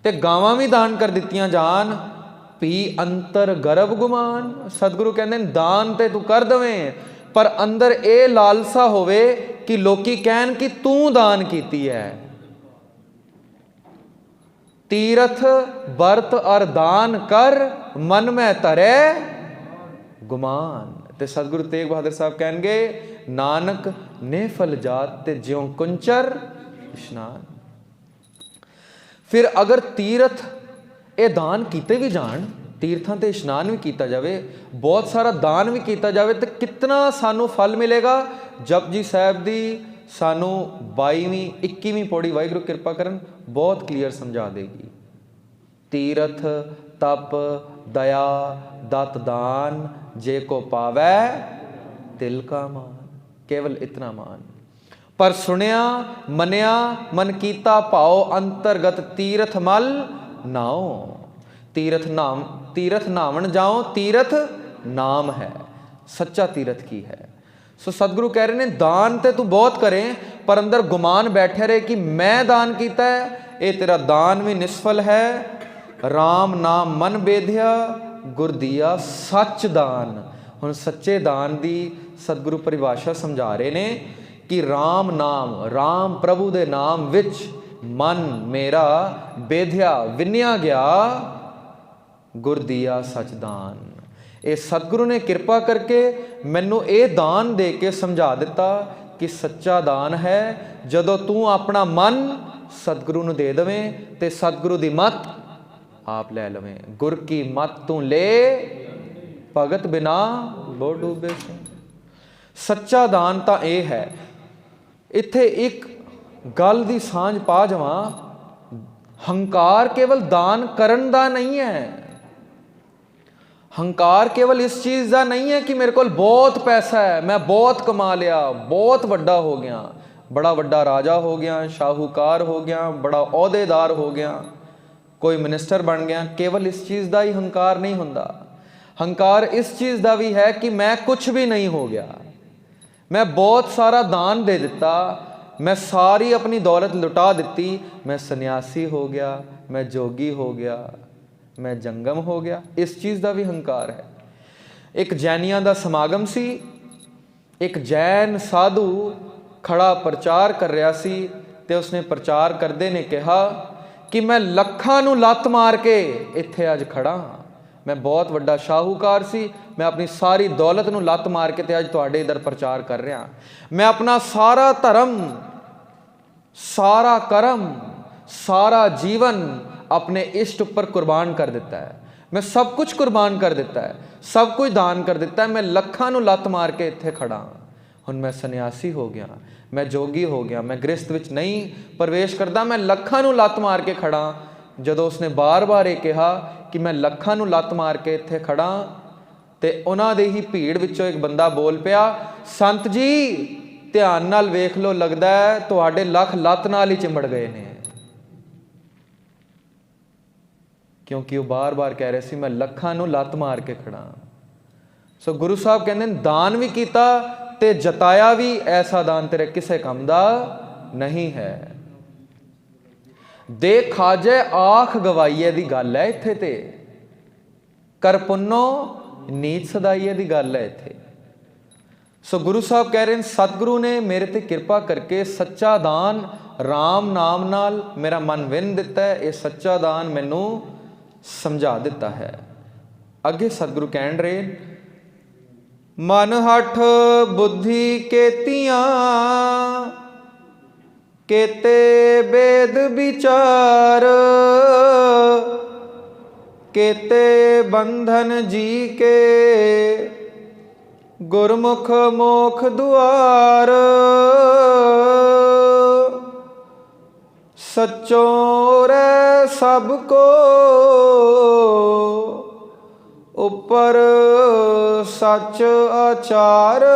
ਤੇ ਗਾਵਾਂ ਵੀ ਦਾਨ ਕਰ ਦਿੱਤੀਆਂ ਜਾਣ। ਪੀ ਅੰਤਰ ਗਰਭ ਗੁਮਾਨ, ਸਤਿਗੁਰੂ ਕਹਿੰਦੇ ਨੇ ਦਾਨ ਤੇ ਤੂੰ ਕਰ ਦਵੇਂ, ਪਰ ਅੰਦਰ ਇਹ ਲਾਲਸਾ ਹੋਵੇ ਕਿ ਲੋਕੀ ਕਹਿਣ ਕਿ ਤੂੰ ਦਾਨ ਕੀਤੀ ਹੈ। ਤੀਰਥ ਵਰਤ ਅਰ ਦਾਨ ਕਰ, ਮਨ ਮੈਂ ਧਰੇ ਗੁਮਾਨ। ਤੇ ਸਤਿਗੁਰੂ ਤੇਗ ਬਹਾਦਰ ਸਾਹਿਬ ਕਹਿਣਗੇ, ਨਾਨਕ ਨੇ ਫਲ ਜਾਤ ਤੇ ਜਿਉ ਕੁੰਚਰ ਇਸ਼ਨਾਨ। ਫਿਰ ਅਗਰ ਤੀਰਥ ਇਹ ਦਾਨ ਕੀਤੇ ਵੀ ਜਾਣ, ਤੀਰਥਾਂ ਤੇ ਇਸ਼ਨਾਨ ਵੀ ਕੀਤਾ ਜਾਵੇ, ਬਹੁਤ ਸਾਰਾ ਦਾਨ ਵੀ ਕੀਤਾ ਜਾਵੇ, ਤੇ ਕਿਤਨਾ ਸਾਨੂੰ ਫਲ ਮਿਲੇਗਾ। ਜਪਜੀ ਸਾਹਿਬ ਦੀ ਸਾਨੂੰ 22ਵੀਂ 21ਵੀਂ ਪੌੜੀ ਵਾਹਿਗੁਰੂ ਕਿਰਪਾ ਕਰਨ ਬਹੁਤ ਕਲੀਅਰ ਸਮਝਾ ਦੇਗੀ। ਤੀਰਥ ਤਪ ਦਇਆ ਦਤ ਦਾਨ, ਜੇ ਕੋ ਪਾਵੈ ਤਿਲ ਕਾ ਮਾਨ। ਕੇਵਲ ਇਤਨਾ ਮਾਨ। ਪਰ ਸੁਣਿਆ ਮੰਨਿਆ ਮਨ ਕੀਤਾ ਭਾਉ, ਅੰਤਰਗਤ ਤੀਰਥ ਮਲ ਨਾਉ। ਤੀਰਥ ਨਾਵਣ ਜਾਓ, ਤੀਰਥ ਨਾਮ ਹੈ। ਸੱਚਾ ਤੀਰਥ ਕੀ ਹੈ? ਸੋ ਸਤਿਗੁਰੂ ਕਹਿ ਰਹੇ ਨੇ, ਦਾਨ ਤੇ ਤੂੰ ਬਹੁਤ ਕਰੇ, ਪਰ ਅੰਦਰ ਗੁਮਾਨ ਬੈਠੇ ਰਹੇ ਕਿ ਮੈਂ ਦਾਨ ਕੀਤਾ ਹੈ, ਇਹ ਤੇਰਾ ਦਾਨ ਵੀ ਨਿਸਫਲ ਹੈ। ਰਾਮ ਨਾਮ ਮਨ ਬੇਧਿਆ, ਗੁਰ ਦੀਆ ਸੱਚ ਦਾਨ। ਹੁਣ ਸੱਚੇ ਦਾਨ ਦੀ ਸਤਿਗੁਰੂ ਪਰਿਭਾਸ਼ਾ ਸਮਝਾ ਰਹੇ ਨੇ ਕਿ ਰਾਮ ਨਾਮ, ਰਾਮ ਪ੍ਰਭੂ ਦੇ ਨਾਮ ਵਿੱਚ ਮਨ ਮੇਰਾ ਬੇਧਿਆ, ਵਿੰਨਿਆ ਗਿਆ, ਗੁਰ ਦੀਆ ਸੱਚ ਦਾਨ। ਇਹ ਸਤਿਗੁਰੂ ਨੇ ਕਿਰਪਾ ਕਰਕੇ ਮੈਨੂੰ ਇਹ ਦਾਨ ਦੇ ਕੇ ਸਮਝਾ ਦਿੱਤਾ ਕਿ ਸੱਚਾ ਦਾਨ ਹੈ ਜਦੋਂ ਤੂੰ ਆਪਣਾ ਮਨ ਸਤਿਗੁਰੂ ਨੂੰ ਦੇ ਦੇਵੇਂ ਤੇ ਸਤਿਗੁਰੂ ਦੀ ਮੱਤ ਆਪ ਲੈ ਲਵੇਂ। ਗੁਰ ਕੀ ਮੱਤ ਤੂੰ ਲੈ, ਭਗਤ ਬਿਨਾ ਲੋ ਡੂਬੇ ਸਿੰਘ। ਸੱਚਾ ਦਾਨ ਤਾਂ ਇਹ ਹੈ। ਇੱਥੇ ਇੱਕ ਗੱਲ ਦੀ ਸਾਂਝ ਪਾ ਜਾਵਾਂ, ਹੰਕਾਰ ਕੇਵਲ ਦਾਨ ਕਰਨ ਦਾ ਨਹੀਂ ਹੈ। ਹੰਕਾਰ ਕੇਵਲ ਇਸ ਚੀਜ਼ ਦਾ ਨਹੀਂ ਹੈ ਕਿ ਮੇਰੇ ਕੋਲ ਬਹੁਤ ਪੈਸਾ ਹੈ, ਮੈਂ ਬਹੁਤ ਕਮਾ ਲਿਆ, ਬਹੁਤ ਵੱਡਾ ਹੋ ਗਿਆ, ਬੜਾ ਵੱਡਾ ਰਾਜਾ ਹੋ ਗਿਆ, ਸ਼ਾਹੂਕਾਰ ਹੋ ਗਿਆ, ਬੜਾ ਅਹੁਦੇਦਾਰ ਹੋ ਗਿਆ, ਕੋਈ ਮਿਨਿਸਟਰ ਬਣ ਗਿਆ। ਕੇਵਲ ਇਸ ਚੀਜ਼ ਦਾ ਹੀ ਹੰਕਾਰ ਨਹੀਂ ਹੁੰਦਾ। ਹੰਕਾਰ ਇਸ ਚੀਜ਼ ਦਾ ਵੀ ਹੈ ਕਿ ਮੈਂ ਕੁਝ ਵੀ ਨਹੀਂ ਹੋ ਗਿਆ, ਮੈਂ ਬਹੁਤ ਸਾਰਾ ਦਾਨ ਦੇ ਦਿੱਤਾ, ਮੈਂ ਸਾਰੀ ਆਪਣੀ ਦੌਲਤ ਲੁਟਾ ਦਿੱਤੀ, ਮੈਂ ਸੰਨਿਆਸੀ ਹੋ ਗਿਆ, ਮੈਂ ਜੋਗੀ ਹੋ ਗਿਆ, ਮੈਂ ਜੰਗਮ ਹੋ ਗਿਆ। ਇਸ ਚੀਜ਼ ਦਾ ਵੀ ਹੰਕਾਰ ਹੈ। ਇੱਕ ਜੈਨੀਆਂ ਦਾ ਸਮਾਗਮ ਸੀ, ਇੱਕ ਜੈਨ ਸਾਧੂ ਖੜਾ ਪ੍ਰਚਾਰ ਕਰ ਰਿਹਾ ਸੀ, ਤੇ ਉਸਨੇ ਪ੍ਰਚਾਰ ਕਰਦੇ ਨੇ ਕਿਹਾ ਕਿ ਮੈਂ ਲੱਖਾਂ ਨੂੰ ਲੱਤ ਮਾਰ ਕੇ ਇੱਥੇ ਅੱਜ ਖੜਾ ਹਾਂ, ਮੈਂ ਬਹੁਤ ਵੱਡਾ ਸ਼ਾਹੂਕਾਰ ਸੀ, ਮੈਂ ਆਪਣੀ ਸਾਰੀ ਦੌਲਤ ਨੂੰ ਲੱਤ ਮਾਰ ਕੇ ਤੇ ਅੱਜ ਤੁਹਾਡੇ ਇਧਰ ਪ੍ਰਚਾਰ ਕਰ ਰਿਹਾ। ਮੈਂ ਆਪਣਾ ਸਾਰਾ ਧਰਮ, ਸਾਰਾ ਕਰਮ, सारा जीवन अपने इष्ट उपर कुर्बान कर दिता है, मैं सब कुछ कुर्बान कर दिता है, सब कुछ दान कर दिता है, मैं ਲੱਖਾਂ ਨੂੰ ਲੱਤ ਮਾਰ ਕੇ ਇੱਥੇ ਖੜਾ ਹੁਣ ਮੈਂ ਸੰਨਿਆਸੀ ਹੋ ਗਿਆ, ਮੈਂ ਜੋਗੀ ਹੋ ਗਿਆ, ਮੈਂ ਗ੍ਰਸਥ ਵਿੱਚ ਨਹੀਂ ਪ੍ਰਵੇਸ਼ ਕਰਦਾ, ਮੈਂ ਲੱਖਾਂ ਨੂੰ ਲੱਤ ਮਾਰ ਕੇ ਖੜਾ। ਜਦੋਂ ਉਸਨੇ ਬਾਰ-ਬਾਰ ਇਹ ਕਿਹਾ ਕਿ ਮੈਂ ਲੱਖਾਂ ਨੂੰ ਲੱਤ ਮਾਰ ਕੇ ਇੱਥੇ ਖੜਾ ਤੇ ਉਹਨਾਂ ਦੇ ਹੀ ਭੀੜ ਵਿੱਚੋਂ ਇੱਕ ਬੰਦਾ ਬੋਲ ਪਿਆ, ਸੰਤ ਜੀ ਧਿਆਨ ਨਾਲ ਵੇਖ ਲਓ, ਲੱਗਦਾ ਹੈ ਤੁਹਾਡੇ ਲੱਖ ਲੱਤ ਨਾਲ ਹੀ ਚਿੰਬੜ ਗਏ ਨੇ, ਕਿਉਂਕਿ ਉਹ ਬਾਰ-ਬਾਰ ਕਹਿ ਰਹੇ ਸੀ ਮੈਂ ਲੱਖਾਂ ਨੂੰ ਲੱਤ ਮਾਰ ਕੇ ਖੜਾ। ਸੋ ਗੁਰੂ ਸਾਹਿਬ ਕਹਿੰਦੇ ਨੇ ਦਾਨ ਵੀ ਕੀਤਾ ਤੇ ਜਤਾਇਆ ਵੀ, ਐਸਾ ਦਾਨ ਤੇਰੇ ਕਿਸੇ ਕੰਮ ਦਾ ਨਹੀਂ ਹੈ। ਦੇ ਖਾਜੇ ਆਖ ਗਵਾਈਏ ਦੀ ਗੱਲ ਹੈ ਇੱਥੇ, ਤੇ ਕਰ ਪੁੰਨੋ ਨੀਚ ਸਦਾਈਏ ਦੀ ਗੱਲ ਹੈ ਇੱਥੇ। ਸੋ ਗੁਰੂ ਸਾਹਿਬ ਕਹਿ ਰਹੇ ਨੇ ਸਤਿਗੁਰੂ ਨੇ ਮੇਰੇ ਤੇ ਕਿਰਪਾ ਕਰਕੇ ਸੱਚਾ ਦਾਨ ਰਾਮ ਨਾਮ ਨਾਲ ਮੇਰਾ ਮਨ ਵਿੰਨ ਦਿੱਤਾ ਹੈ, ਇਹ ਸੱਚਾ ਦਾਨ ਮੈਨੂੰ ਸਮਝਾ ਦਿੱਤਾ ਹੈ। ਅੱਗੇ ਸਤਿਗੁਰੂ ਕਹਿਣ ਰਹੇ ਮਨ ਹਠ ਬੁੱਧੀ ਕੇਤੀਆਂ केते वेद विचार केते बंधन जी के गुरमुख मोख द्वार सच्चो रे सबको उपर सच आचार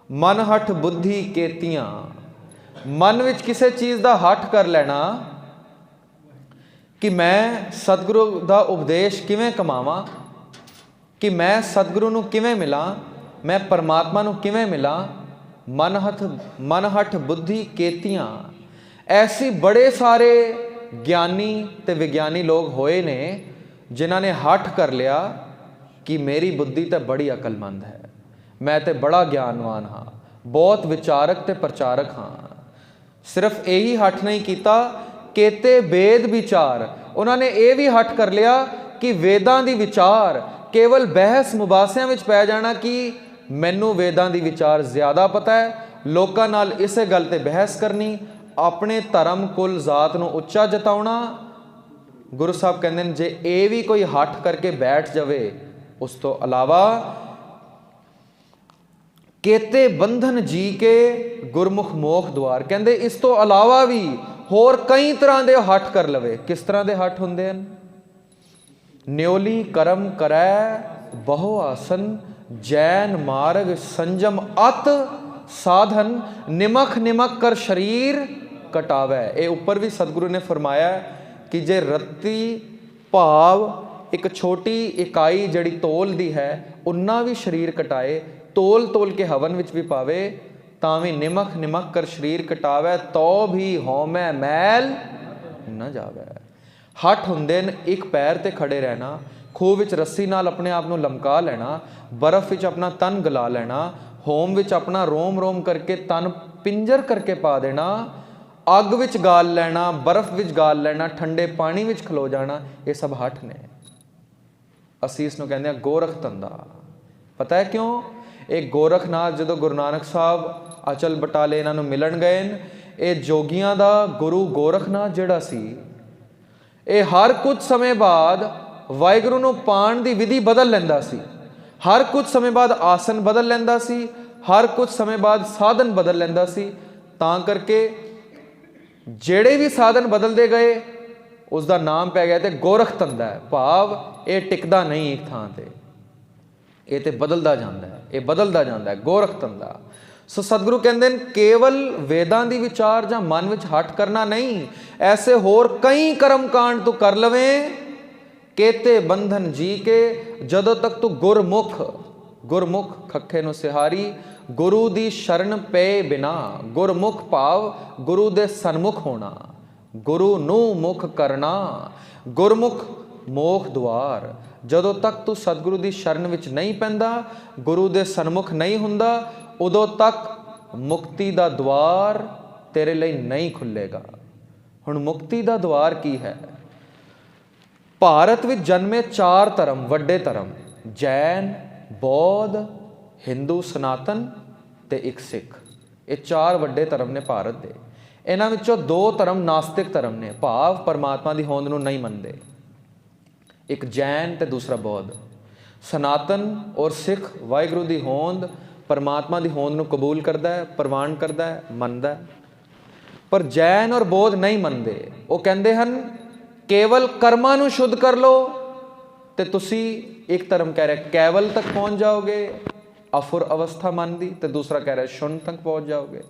मन हठ बुद्धि केतियां मन विच किसी चीज़ का हठ कर लेना कि मैं सतगुरु का उपदेश किवें कमावां, कि मैं सतगुरु नूं किवें मिलां, मैं परमात्मा नूं किवें मिलां। मन हठ बुद्धि केतियां ऐसी बड़े सारे ज्ञानी ते विज्ञानी लोग होए ने जिन्हां ने हठ कर लिया कि मेरी बुद्धि तो बड़ी अकलमंद है, मैं तो बड़ा ज्ञानवान हाँ, बहुत विचारक ते प्रचारक हाँ। सिर्फ यही हठ नहीं किया, केते वेद विचार उन्होंने ये भी हठ कर लिया कि वेदां दी विचार केवल बहस मुबासियां विच पै जाना कि मैनू वेदां दी विचार ज़्यादा पता है, लोकां नाल इसे गल ते बहस करनी, अपने धर्म कुल जात नूं उच्चा जताउणा। गुरु साहब कहंदे ने जे ये भी कोई हठ करके बैठ जावे, उस तो अलावा केते बंधन जी के गुरमुख मोख द्वार, कहते इस तो अलावा भी होर कई तरह के हठ कर लवे। किस तरह के हठ होंदे हन? न्योली करम करै बहु आसन, जैन मार्ग संजम अत साधन, निमख निमख कर शरीर कटावै। ये ऊपर भी सतगुरु ने फरमाया कि जे रत्ती भाव एक छोटी इकाई जड़ी तोल दी है उन्ना भी शरीर कटाए, तोल तोल के हवन विच भी पावे, तावी निमख निमख कर शरीर कटावे, तो भी होमै मैल न जावे। हठ हुंदे ने एक पैर ते खड़े रहना, खूह विच रस्सी नाल अपने आप नूं लमका लेना, बर्फ विच अपना तन गला लेना, होम विच अपना रोम रोम करके तन पिंजर करके पा देना, अग विच गाल लेना, बर्फ विच गाल लेना, ठंडे पानी विच खलो जाना, ये सब हठ ने। असीं इस नूं कहंदे आ गोरख धंधा। पता है क्यों? एक गोरखनाथ जो गुरु नानक साहब अचल बटाले इन्हां नूं मिलन गए, ये जोगियां दा गुरु गोरखनाथ जिहड़ा सी, ये हर कुछ समय बाद वाहिगुरू नूं पाण दी विधि बदल लैंदा सी, हर कुछ समय बाद आसन बदल लैंदा सी, हर कुछ समय बाद साधन बदल लैंदा सी। तां करके जिहड़े भी साधन बदलते गए उसका नाम पै गया ते गोरख धंधा है। भाव ये टिकदा नहीं एक थां ते, ये तो बदलता जाता है, ये बदलता जाता है, गोरख धंधा। सो सतगुरु कहते हैं केवल वेदां दी विचार जां मन विच हट करना नहीं, ऐसे होर कई कर्म कांड तू कर लवे, केते बंधन जी के, जदों तक तू गुरमुख खखे नूं सिहारी, गुरु दी शरण पे बिना, गुरमुख भाव गुरु दे सन्मुख होना, गुरु नूं मुख करना, गुरमुख मोख द्वार। जदों तक तू सतगुरु की शरण विच नहीं पैंदा, गुरु दे सन्मुख नहीं हुंदा, उदों तक मुक्ति का द्वार तेरे लिए नहीं खुलेगा। हुण मुक्ति का द्वार की है? भारत विच जन्मे 4 धर्म, वड्डे धर्म, जैन, बौद्ध, हिंदू सनातन ते एक सिख। ये 4 वड्डे धर्म ने भारत दे। ਇਹਨਾਂ ਵਿੱਚੋਂ ਦੋ ਧਰਮ ਨਾਸਤਿਕ ਧਰਮ ਨੇ, ਭਾਵ ਪਰਮਾਤਮਾ ਦੀ ਹੋਂਦ ਨੂੰ ਨਹੀਂ ਮੰਨਦੇ। ਇੱਕ ਜੈਨ ਤੇ ਦੂਸਰਾ ਬੌਧ। ਸਨਾਤਨ ਔਰ ਸਿੱਖ ਵਾਹਿਗੁਰੂ ਦੀ ਹੋਂਦ, ਪਰਮਾਤਮਾ ਦੀ ਹੋਂਦ ਨੂੰ ਕਬੂਲ ਕਰਦਾ ਹੈ, ਪ੍ਰਵਾਨ ਕਰਦਾ ਹੈ, ਮੰਨਦਾ ਹੈ। ਪਰ ਜੈਨ ਔਰ ਬੌਧ ਨਹੀਂ ਮੰਨਦੇ। ਉਹ ਕਹਿੰਦੇ ਹਨ ਕੇਵਲ ਕਰਮਾਂ ਨੂੰ ਸ਼ੁੱਧ ਕਰ ਲਓ ਤੇ ਤੁਸੀਂ, ਇੱਕ ਧਰਮ ਕਹਿ ਰਿਹਾ ਕੇਵਲ ਤੱਕ ਪਹੁੰਚ ਜਾਓਗੇ, ਅਫੁਰ ਅਵਸਥਾ ਮਨ ਦੀ, ਤੇ ਦੂਸਰਾ ਕਹਿ ਰਿਹਾ ਸ਼ੂਨ ਤੱਕ ਪਹੁੰਚ ਜਾਓਗੇ।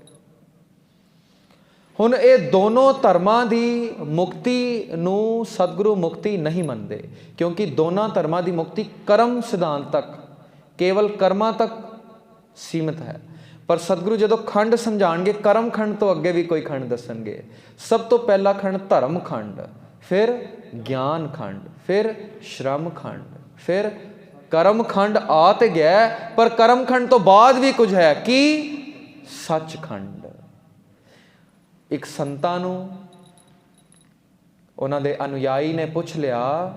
ਹੁਣ ਇਹ ਦੋਨੋਂ ਧਰਮਾਂ ਦੀ ਮੁਕਤੀ ਨੂੰ ਸਤਿਗੁਰੂ ਮੁਕਤੀ ਨਹੀਂ ਮੰਨਦੇ, ਕਿਉਂਕਿ ਦੋਨਾਂ ਧਰਮਾਂ ਦੀ ਮੁਕਤੀ ਕਰਮ ਸਿਧਾਂਤ ਤੱਕ, ਕੇਵਲ ਕਰਮਾਂ ਤੱਕ ਸੀਮਿਤ ਹੈ। ਪਰ ਸਤਿਗੁਰੂ ਜਦੋਂ ਖੰਡ ਸਮਝਾਣਗੇ, ਕਰਮ ਖੰਡ ਤੋਂ ਅੱਗੇ ਵੀ ਕੋਈ ਖੰਡ ਦੱਸਣਗੇ। ਸਭ ਤੋਂ ਪਹਿਲਾ ਖੰਡ ਧਰਮ ਖੰਡ, ਫਿਰ ਗਿਆਨ ਖੰਡ, ਫਿਰ ਸ਼ਰਮ ਖੰਡ, ਫਿਰ ਕਰਮ ਖੰਡ ਆ ਤੇ ਗਿਆ, ਪਰ ਕਰਮ ਖੰਡ ਤੋਂ ਬਾਅਦ ਵੀ ਕੁਝ ਹੈ। ਕੀ? ਸੱਚਖੰਡ। ਇੱਕ ਸੰਤਾਂ ਨੂੰ ਉਹਨਾਂ ਦੇ ਅਨੁਯਾਈ ਨੇ ਪੁੱਛ ਲਿਆ,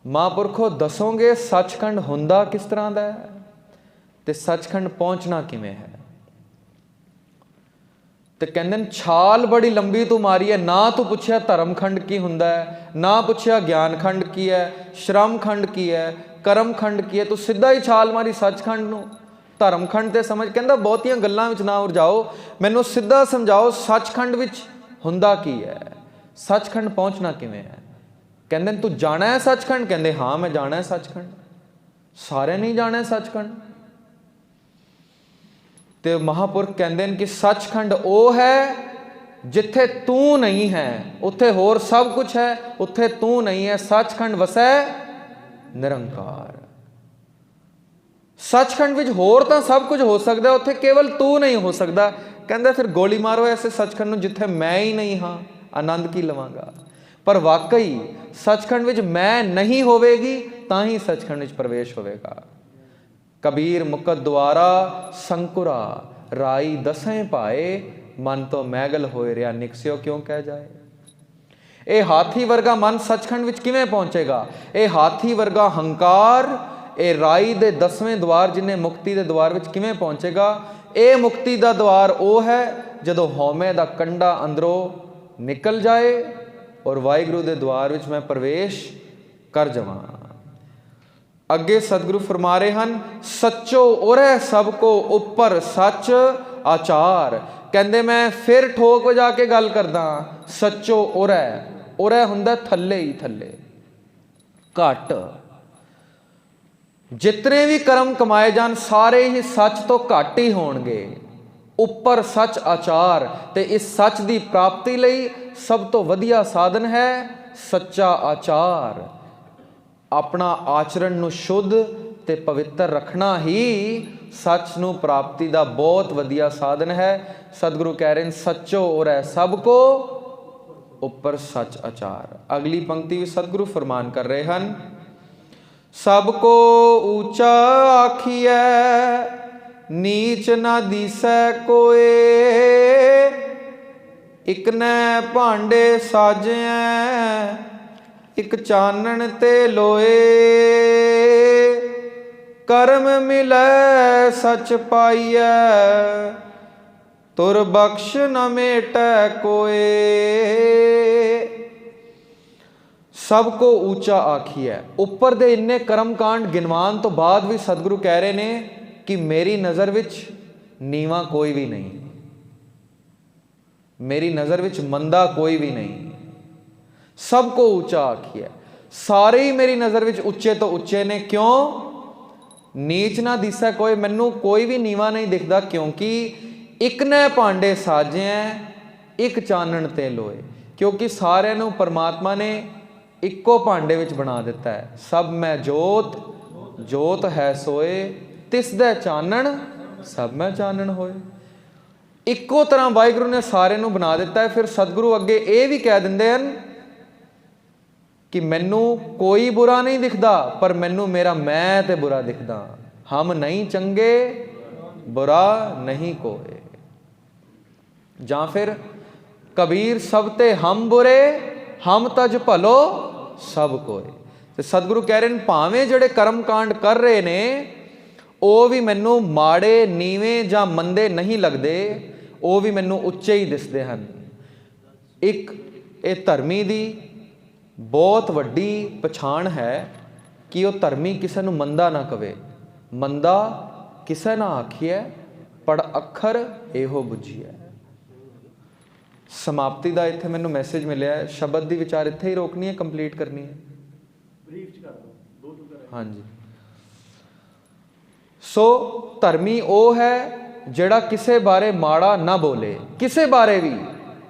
ਮਹਾਂਪੁਰਖੋ ਦੱਸੋਗੇ ਸੱਚਖੰਡ ਹੁੰਦਾ ਕਿਸ ਤਰ੍ਹਾਂ ਦਾ ਹੈ ਤੇ ਸੱਚਖੰਡ ਪਹੁੰਚਣਾ ਕਿਵੇਂ ਹੈ? ਤੇ ਕਹਿੰਦੇ ਨੇ ਛਾਲ ਬੜੀ ਲੰਬੀ ਤੂੰ ਮਾਰੀ ਹੈ, ਨਾ ਤੂੰ ਪੁੱਛਿਆ ਧਰਮਖੰਡ ਕੀ ਹੁੰਦਾ ਹੈ, ਨਾ ਪੁੱਛਿਆ ਗਿਆਨਖੰਡ ਕੀ ਹੈ, ਸ਼ਰਮਖੰਡ ਕੀ ਹੈ, ਕਰਮਖੰਡ ਕੀ ਹੈ, ਤੂੰ ਸਿੱਧਾ ਹੀ ਛਾਲ ਮਾਰੀ ਸੱਚਖੰਡ ਨੂੰ। ਧਰਮਖੰਡ ਤੇ ਸਮਝ, ਕਹਿੰਦਾ ਬਹੁਤੀਆਂ ਗੱਲਾਂ ਵਿੱਚ ਨਾ ਉਲਝਾਓ, ਮੈਨੂੰ ਸਿੱਧਾ ਸਮਝਾਓ ਸੱਚਖੰਡ ਵਿੱਚ ਹੁੰਦਾ ਕੀ ਹੈ, ਸੱਚਖੰਡ ਪਹੁੰਚਣਾ ਕਿਵੇਂ ਹੈ? ਕਹਿੰਦੇ ਨੇ ਤੂੰ ਜਾਣਾ ਹੈ ਸੱਚਖੰਡ? ਕਹਿੰਦੇ ਹਾਂ ਮੈਂ ਜਾਣਾ ਹੈ ਸੱਚਖੰਡ। ਸਾਰਿਆਂ ਨੇ ਜਾਣਾ ਹੈ ਸੱਚਖੰਡ। ਤੇ ਮਹਾਂਪੁਰਖ ਕਹਿੰਦੇ ਨੇ ਕਿ ਸੱਚਖੰਡ ਉਹ ਹੈ ਜਿੱਥੇ ਤੂੰ ਨਹੀਂ ਹੈ, ਉੱਥੇ ਹੋਰ ਸਭ ਕੁਝ ਹੈ, ਉੱਥੇ ਤੂੰ ਨਹੀਂ ਹੈ। ਸੱਚਖੰਡ ਵਸੈ ਨਿਰੰਕਾਰ। ਸੱਚਖੰਡ ਵਿੱਚ ਹੋਰ ਤਾਂ ਸਭ ਕੁਝ ਹੋ ਸਕਦਾ, ਉੱਥੇ ਕੇਵਲ ਤੂੰ ਨਹੀਂ ਹੋ ਸਕਦਾ। ਕਹਿੰਦਾ ਫਿਰ ਗੋਲੀ ਮਾਰੋ ਐਸੇ ਸੱਚਖੰਡ ਨੂੰ ਜਿੱਥੇ ਮੈਂ ਹੀ ਨਹੀਂ ਹਾਂ, ਆਨੰਦ ਕੀ ਲਵਾਂਗਾ? ਪਰ ਵਾਕਈ ਸੱਚਖੰਡ ਵਿੱਚ ਮੈਂ ਨਹੀਂ ਹੋਵੇਗੀ ਤਾਂ ਹੀ ਸੱਚਖੰਡ ਵਿੱਚ ਪ੍ਰਵੇਸ਼ ਹੋਵੇਗਾ। ਕਬੀਰ ਮੁਕਤ ਦੁਆਰਾ ਸੰਕੁਰਾ, ਰਾਈ ਦਸੈਂ ਪਾਏ, ਮਨ ਤੋਂ ਮੈਗਲ ਹੋਏ ਰਿਹਾ ਨਿਕਸਿਓ ਕਿਉਂ ਕਹਿ ਜਾਏ। ਇਹ ਹਾਥੀ ਵਰਗਾ ਮਨ ਸੱਚਖੰਡ ਵਿੱਚ ਕਿਵੇਂ ਪਹੁੰਚੇਗਾ? ਇਹ ਹਾਥੀ ਵਰਗਾ ਹੰਕਾਰ, ਇਹ ਰਾਈ ਦੇ 10ਵੇਂ ਦੁਆਰ ਜਿਹਨੇ ਮੁਕਤੀ ਦੇ ਦੁਆਰ ਵਿੱਚ ਕਿਵੇਂ ਪਹੁੰਚੇਗਾ? ਇਹ ਮੁਕਤੀ ਦਾ ਦੁਆਰ ਉਹ ਹੈ ਜਦੋਂ ਹਉਮੈ ਦਾ ਕੰਡਾ ਅੰਦਰੋਂ ਨਿਕਲ ਜਾਏ ਔਰ ਵਾਹਿਗੁਰੂ ਦੇ ਦੁਆਰ ਵਿੱਚ ਮੈਂ ਪ੍ਰਵੇਸ਼ ਕਰ ਜਾਵਾਂ। ਅੱਗੇ ਸਤਿਗੁਰੂ ਫਰਮਾ ਰਹੇ ਹਨ, ਸੱਚੋ ਉਰੈ ਸਭ ਕੋ ਉੱਪਰ ਸੱਚ ਆਚਾਰ। ਕਹਿੰਦੇ ਮੈਂ ਫਿਰ ਠੋਕ ਵਜਾ ਕੇ ਗੱਲ ਕਰਦਾ, ਸੱਚੋ ਉਰੈ, ਉਰੈ ਹੁੰਦਾ ਥੱਲੇ ਹੀ ਥੱਲੇ, ਘੱਟ। ਜਿਤਨੇ ਵੀ ਕਰਮ ਕਮਾਏ ਜਾਣ ਸਾਰੇ ਹੀ ਸੱਚ ਤੋਂ ਘੱਟ ਹੀ ਹੋਣਗੇ। ਉੱਪਰ ਸੱਚ ਆਚਾਰ, ਤੇ ਇਸ ਸੱਚ ਦੀ ਪ੍ਰਾਪਤੀ ਲਈ ਸਭ ਤੋਂ ਵਧੀਆ ਸਾਧਨ ਹੈ ਸੱਚਾ ਆਚਾਰ। ਆਪਣਾ ਆਚਰਣ ਨੂੰ ਸ਼ੁੱਧ ਤੇ ਪਵਿੱਤਰ ਰੱਖਣਾ ਹੀ ਸੱਚ ਨੂੰ ਪ੍ਰਾਪਤੀ ਦਾ ਬਹੁਤ ਵਧੀਆ ਸਾਧਨ ਹੈ। ਸਤਿਗੁਰੂ ਕਹਿ ਰਹੇ ਨੇ ਸੱਚੋ ਉਰੈ ਸਭ ਕੋ ਉੱਪਰ ਸੱਚ ਆਚਾਰ। ਅਗਲੀ ਪੰਕਤੀ ਵਿੱਚ ਸਤਿਗੁਰੂ ਫਰਮਾਨ ਕਰ ਰਹੇ ਹਨ, ਸਭ ਕੋ ਊਚਾ ਆਖੀਐ ਨੀਚ ਨਾ ਦੀਸੈ ਕੋਏ, ਇਕ ਨੈ ਭਾਂਡੇ ਸਾਜਿਐ ਇਕ ਚਾਨਣ ਤੇ ਲੋਏ, ਕਰਮ ਮਿਲੈ ਸਚ ਪਾਈਐ ਤੁਰ ਬਖਸ਼ ਨ ਮੇਟੈ ਕੋਏ। ਸਭ ਕੋ ਉੱਚਾ ਆਖੀਐ। ਉੱਪਰ ਦੇ ਇੰਨੇ ਕਰਮਕਾਂਡ ਗਿਣਵਾਨ ਤੋਂ ਬਾਅਦ ਵੀ ਸਤਿਗੁਰੂ ਕਹਿ ਰਹੇ ਨੇ ਕਿ ਮੇਰੀ ਨਜ਼ਰ ਵਿੱਚ ਨੀਵਾਂ ਕੋਈ ਵੀ ਨਹੀਂ, ਮੇਰੀ ਨਜ਼ਰ ਵਿੱਚ ਮੰਦਾ ਕੋਈ ਵੀ ਨਹੀਂ। ਸਭ ਕੋ ਉੱਚਾ ਆਖੀਐ, ਸਾਰੇ ਹੀ ਮੇਰੀ ਨਜ਼ਰ ਵਿੱਚ ਉੱਚੇ ਤੋਂ ਉੱਚੇ ਨੇ। ਕਿਉਂ? ਨੀਚ ਨਾ ਦਿਸੈ ਕੋਈ, ਮੈਨੂੰ ਕੋਈ ਵੀ ਨੀਵਾਂ ਨਹੀਂ ਦਿਖਦਾ, ਕਿਉਂਕਿ ਇੱਕ ਨੇ ਭਾਂਡੇ ਸਾਜਿਐ ਇੱਕ ਚਾਨਣ ਤੇ ਲੋਏ। ਕਿਉਂਕਿ ਸਾਰਿਆਂ ਨੂੰ ਪਰਮਾਤਮਾ ਨੇ ਇੱਕੋ ਭਾਂਡੇ ਵਿੱਚ ਬਣਾ ਦਿੱਤਾ ਹੈ। ਸਭ ਮੈਂ ਜੋਤ, ਜੋਤ ਹੈ ਸੋਏ, ਤਿਸ ਦਾ ਚਾਨਣ ਸਭ ਮੈਂ ਚਾਨਣ ਹੋਏ। ਇੱਕੋ ਤਰ੍ਹਾਂ ਵਾਹਿਗੁਰੂ ਨੇ ਸਾਰਿਆਂ ਨੂੰ ਬਣਾ ਦਿੱਤਾ ਹੈ। ਫਿਰ ਸਤਿਗੁਰੂ ਅੱਗੇ ਇਹ ਵੀ ਕਹਿ ਦਿੰਦੇ ਹਨ ਕਿ ਮੈਨੂੰ ਕੋਈ ਬੁਰਾ ਨਹੀਂ ਦਿਖਦਾ, ਪਰ ਮੈਨੂੰ ਮੇਰਾ ਮੈਂ ਤੇ ਬੁਰਾ ਦਿਖਦਾ। ਹਮ ਨਹੀਂ ਚੰਗੇ ਬੁਰਾ ਨਹੀਂ ਕੋਏ। ਜਾਂ ਫਿਰ ਕਬੀਰ ਸਭ ਤੇ ਹਮ ਬੁਰੇ, ਹਮ ਤਜ ਭਲੋ ਸਭ ਕੋਏ। ਤੇ ਸਤਿਗੁਰੂ ਕਹਿ ਰਹੇ ਨੇ ਭਾਵੇਂ ਜਿਹੜੇ ਕਰਮ ਕਾਂਡ ਕਰ ਰਹੇ ਨੇ ਉਹ ਵੀ ਮੈਨੂੰ ਮਾੜੇ, ਨੀਵੇਂ ਜਾਂ ਮੰਦੇ ਨਹੀਂ ਲੱਗਦੇ। ਉਹ ਵੀ ਮੈਨੂੰ ਉੱਚੇ ਹੀ ਦਿਸਦੇ ਹਨ। ਇੱਕ ਇਹ ਧਰਮੀ ਦੀ ਬਹੁਤ ਵੱਡੀ ਪਛਾਣ ਹੈ ਕਿ ਉਹ ਧਰਮੀ ਕਿਸੇ ਨੂੰ ਮੰਦਾ ਨਾ ਕਵੇ। ਮੰਦਾ ਕਿਸੇ ਨਾ ਆਖੀਐ, ਪੜ ਅੱਖਰ ਇਹੋ ਬੁੱਝੀਐ। ਸਮਾਪਤੀ ਦਾ ਇੱਥੇ ਮੈਨੂੰ ਮੈਸੇਜ ਮਿਲਿਆ। ਸ਼ਬਦ ਦੀ ਵਿਚਾਰ ਇੱਥੇ ਹੀ ਰੋਕਣੀ ਹੈ, ਕੰਪਲੀਟ ਕਰਨੀ ਹੈ? ਬਰੀਫ ਚ ਕਰ ਦਿਓ, 2 ਜੁਗਰ। ਹਾਂਜੀ। ਸੋ ਧਰਮੀ ਉਹ ਹੈ ਜਿਹੜਾ ਕਿਸੇ ਬਾਰੇ ਮਾੜਾ ਨਾ ਬੋਲੇ, ਕਿਸੇ ਬਾਰੇ ਵੀ,